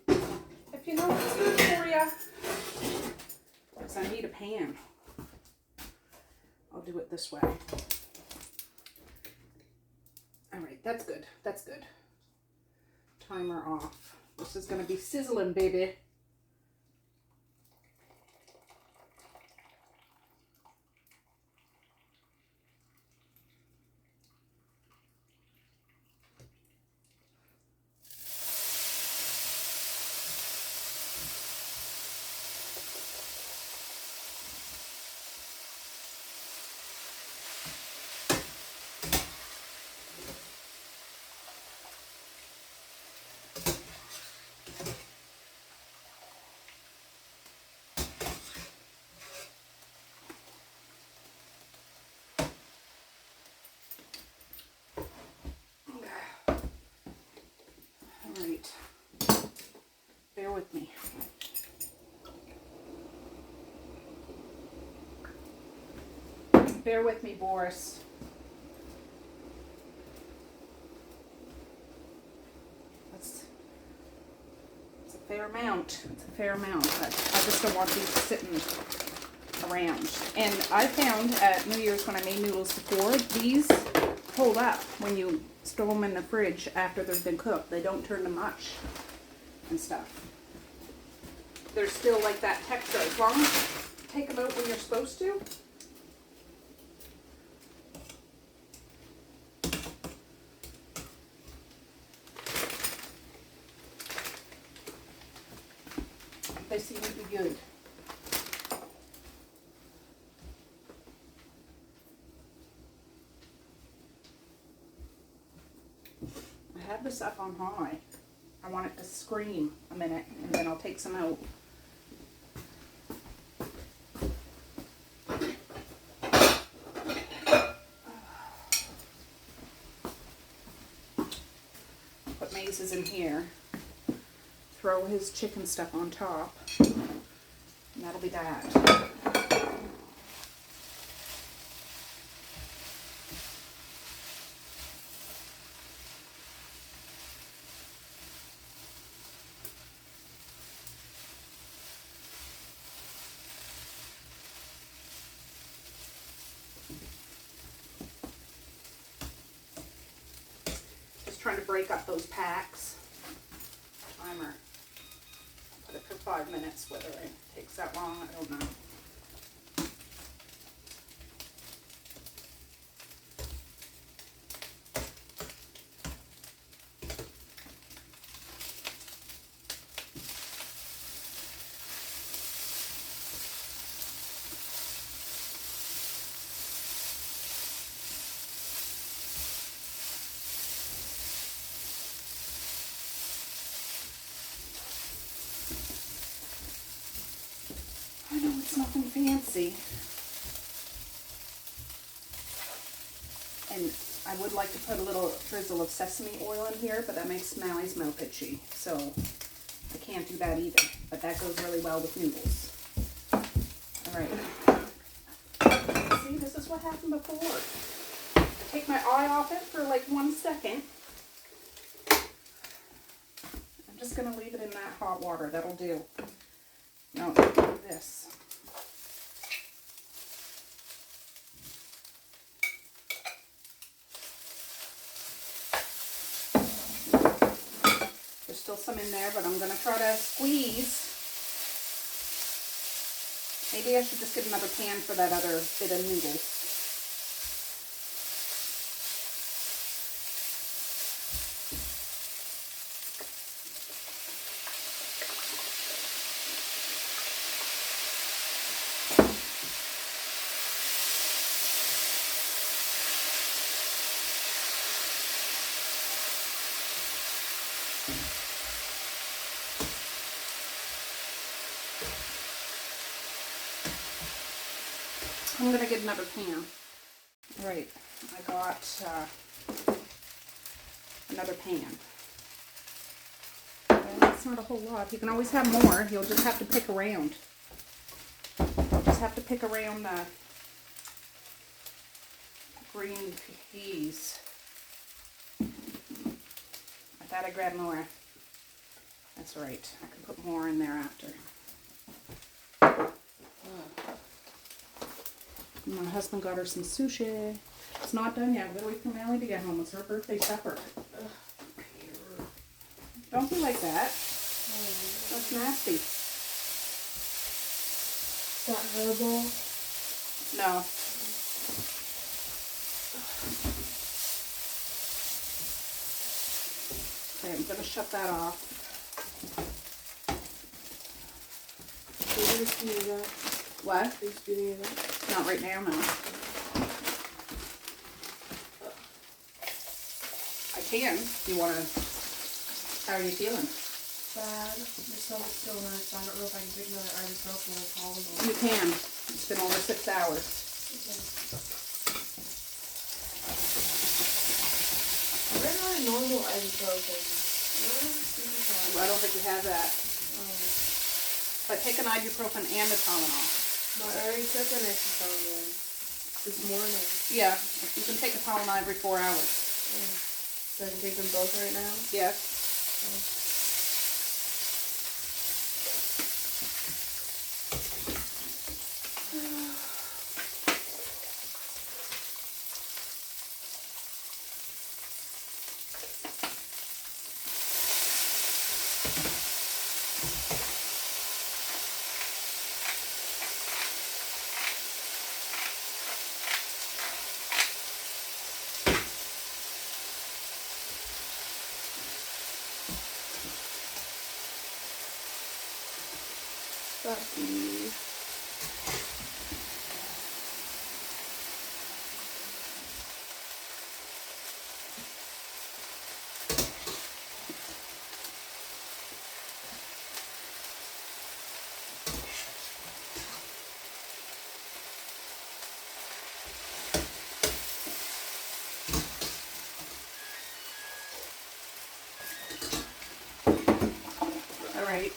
If you know what's good for you. Because I need a pan. I'll do it this way. Alright, that's good. That's good. Timer off. This is going to be sizzling, baby. Alright, bear with me. Bear with me, Boris. It's a fair amount. It's a fair amount, but I just don't want these sitting around. And I found at New Year's when I made noodles before, these hold up when you store them in the fridge after they've been cooked. They don't turn to mush and stuff. There's still like that texture. As long as you take them out when you're supposed to. They seem to be good. I have this up on high. I want it to scream a minute and then I'll take some out. Put Maze's in here. Throw his chicken stuff on top. And that'll be that. Trying to break up those packs. Timer. I'll put it for 5 minutes. Whether it takes that long, I don't know. I know it's nothing fancy. And I would like to put a little drizzle of sesame oil in here, but that makes Smiley's mouth itchy. So I can't do that either. But that goes really well with noodles. Alright. See, this is what happened before. I take my eye off it for like 1 second. I'm just going to leave it in that hot water. That'll do. No, this. There's still some in there, but I'm going to try to squeeze. Maybe I should just get another pan for that other bit of noodles. I'm going to get another pan. All right, I got another pan. Well, that's not a whole lot. You can always have more. You'll just have to pick around. You'll just have to pick around the green peas. I thought I grabbed more. That's right. I can put more in there after. My husband got her some sushi. It's not done yet. We're gonna wait for Melly to get home. It's her birthday supper. Don't be like that. That's nasty. Is that herbal? No. Okay, I'm gonna shut that off. Are you going to do that? What? Are you speeding it up? Not right now, no. I can. You wanna? How are you feeling? Bad. My stomach's still hurts. I don't know if I can take another ibuprofen or Tylenol. You can. It's been over 6 hours. Okay. Where are normal ibuprofen? I don't think we have that. But take an ibuprofen and a Tylenol. But I already took an extra Tylenol this morning. Yeah, you can take a Tylenol every 4 hours. So I can take them both right now? Yes. Puppy. All right.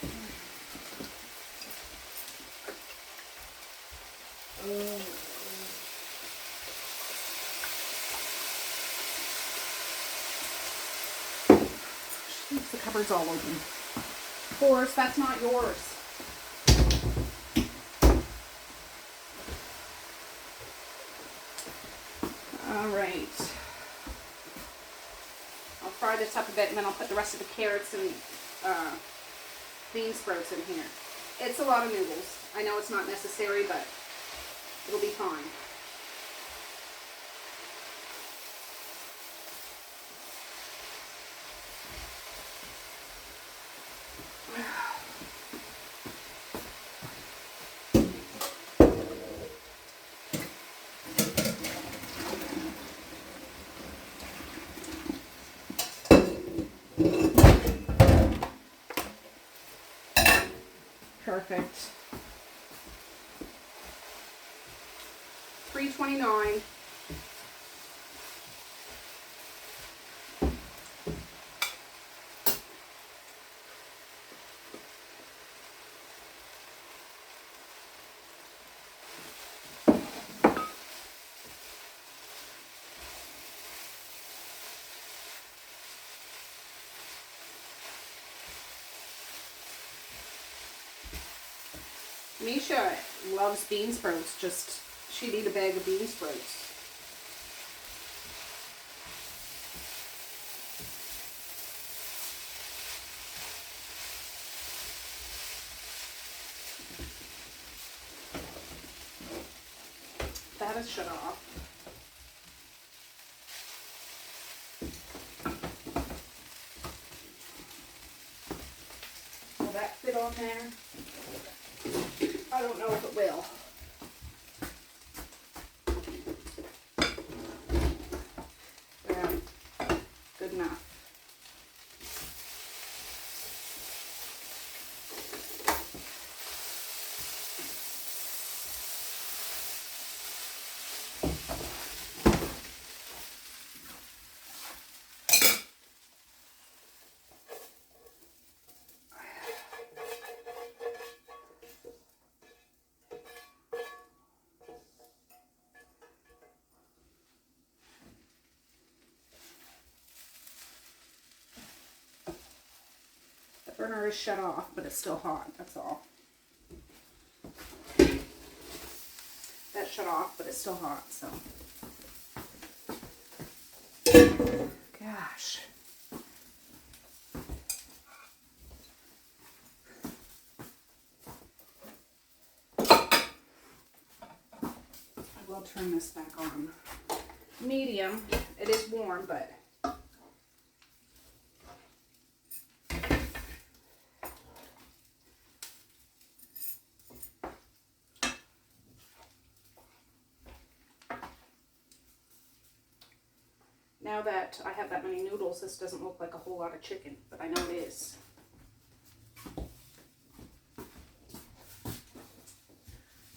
The cupboard's all open. Of course, that's not yours. All right. I'll fry this up a bit and then I'll put the rest of the carrots and bean sprouts in here. It's a lot of noodles. I know it's not necessary, but it'll be fine. Perfect. $3.29. Misha loves bean sprouts. Just, she'd eat a bag of bean sprouts. That is shut off. Will that fit on there? I don't know if it will. Yeah, good enough. Burner is shut off, but it's still hot, that's all. That's shut off, but it's still hot, so. Gosh. I will turn this back on. Medium. It is warm, but now that I have that many noodles, this doesn't look like a whole lot of chicken, but I know it is.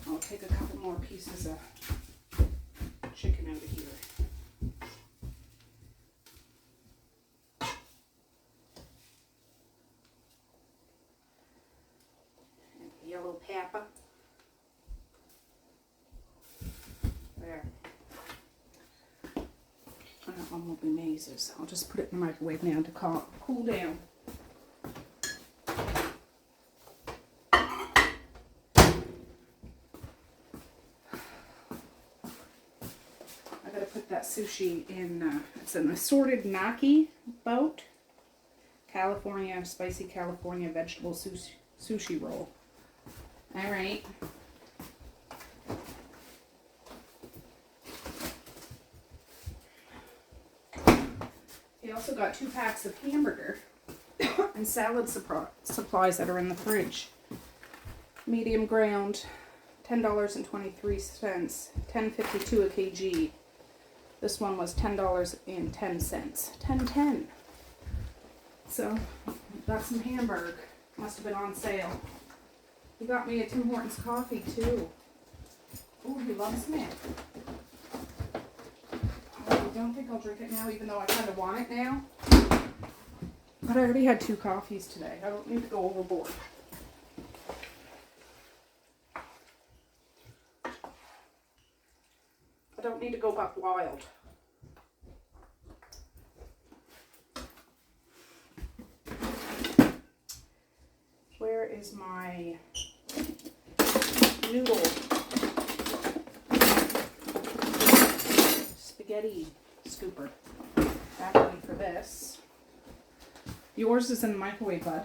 I'll take a couple more pieces of chicken out of here. And yellow pepper. There. That one will be mazes. I'll just put it in the microwave now to cool down. I gotta put that sushi in, it's an assorted gnocchi boat. California, spicy California vegetable sushi roll. Alright. We also got 2 packs of hamburger and salad supplies that are in the fridge. Medium ground, $10.23, $10.52 a kg. This one was $10.10, $10.10. So, got some Hamburg. Must have been on sale. He got me a Tim Hortons coffee too. Oh, he loves me. I don't think I'll drink it now, even though I kind of want it now. But I already had 2 coffees today. I don't need to go overboard. I don't need to go buck wild. Where is my noodle spaghetti scooper? Back ready for this. Yours is in the microwave, bud.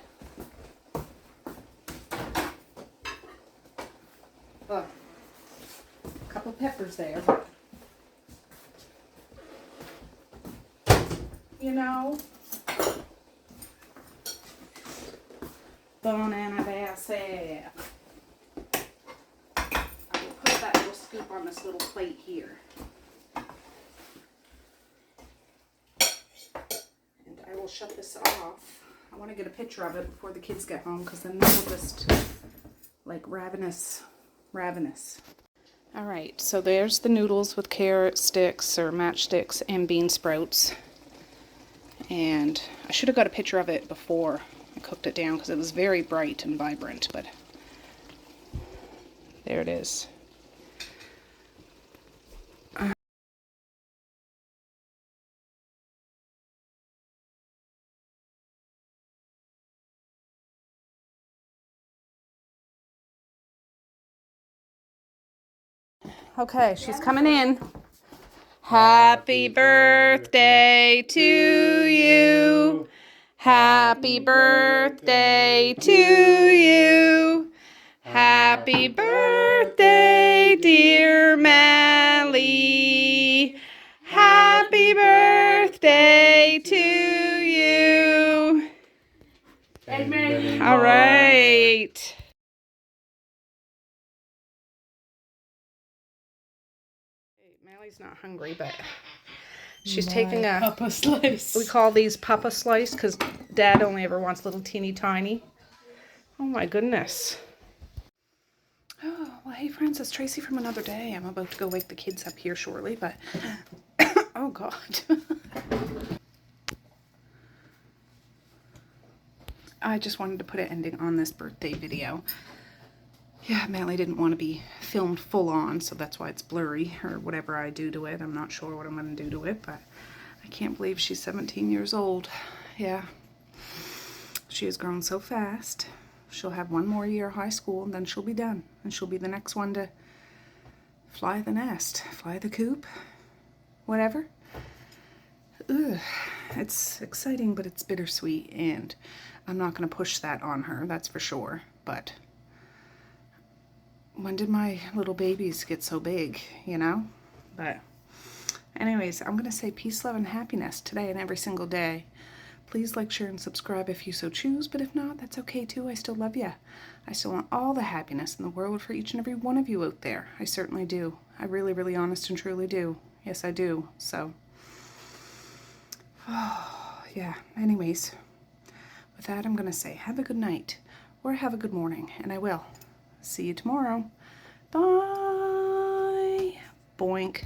A couple peppers there. You know, banana bassett. I will put that little scoop on this little plate here. And I will shut this off. I want to get a picture of it before the kids get home, because then they'll just, like, ravenous. Alright, so there's the noodles with carrot sticks or matchsticks and bean sprouts. And I should have got a picture of it before I cooked it down, because it was very bright and vibrant, but there it is. Okay, she's coming in. Happy birthday to you. Happy birthday to you. Happy birthday, dear Mally. Happy birthday to you. All right. Mally's not hungry, but she's taking a papa slice. We call these papa slice because Dad only ever wants little teeny tiny. Oh my goodness. Oh, well, hey friends, it's Tracy from another day. I'm about to go wake the kids up here shortly, but oh God. I just wanted to put an ending on this birthday video. Yeah, Mally didn't want to be filmed full on, so that's why it's blurry, or whatever I do to it. I'm not sure what I'm going to do to it, but I can't believe she's 17 years old. Yeah. She has grown so fast. She'll have 1 more year of high school, and then she'll be done. And she'll be the next one to fly the nest, fly the coop, whatever. Ugh. It's exciting, but it's bittersweet, and I'm not going to push that on her, that's for sure, but when did my little babies get so big, you know? But anyways, I'm going to say peace, love, and happiness today and every single day. Please like, share, and subscribe if you so choose, but if not, that's okay too. I still love you. I still want all the happiness in the world for each and every one of you out there. I certainly do. I really, really honest and truly do. Yes, I do. So, oh, yeah. Anyways, with that, I'm going to say have a good night or have a good morning, and I will. See you tomorrow. Bye. Boink.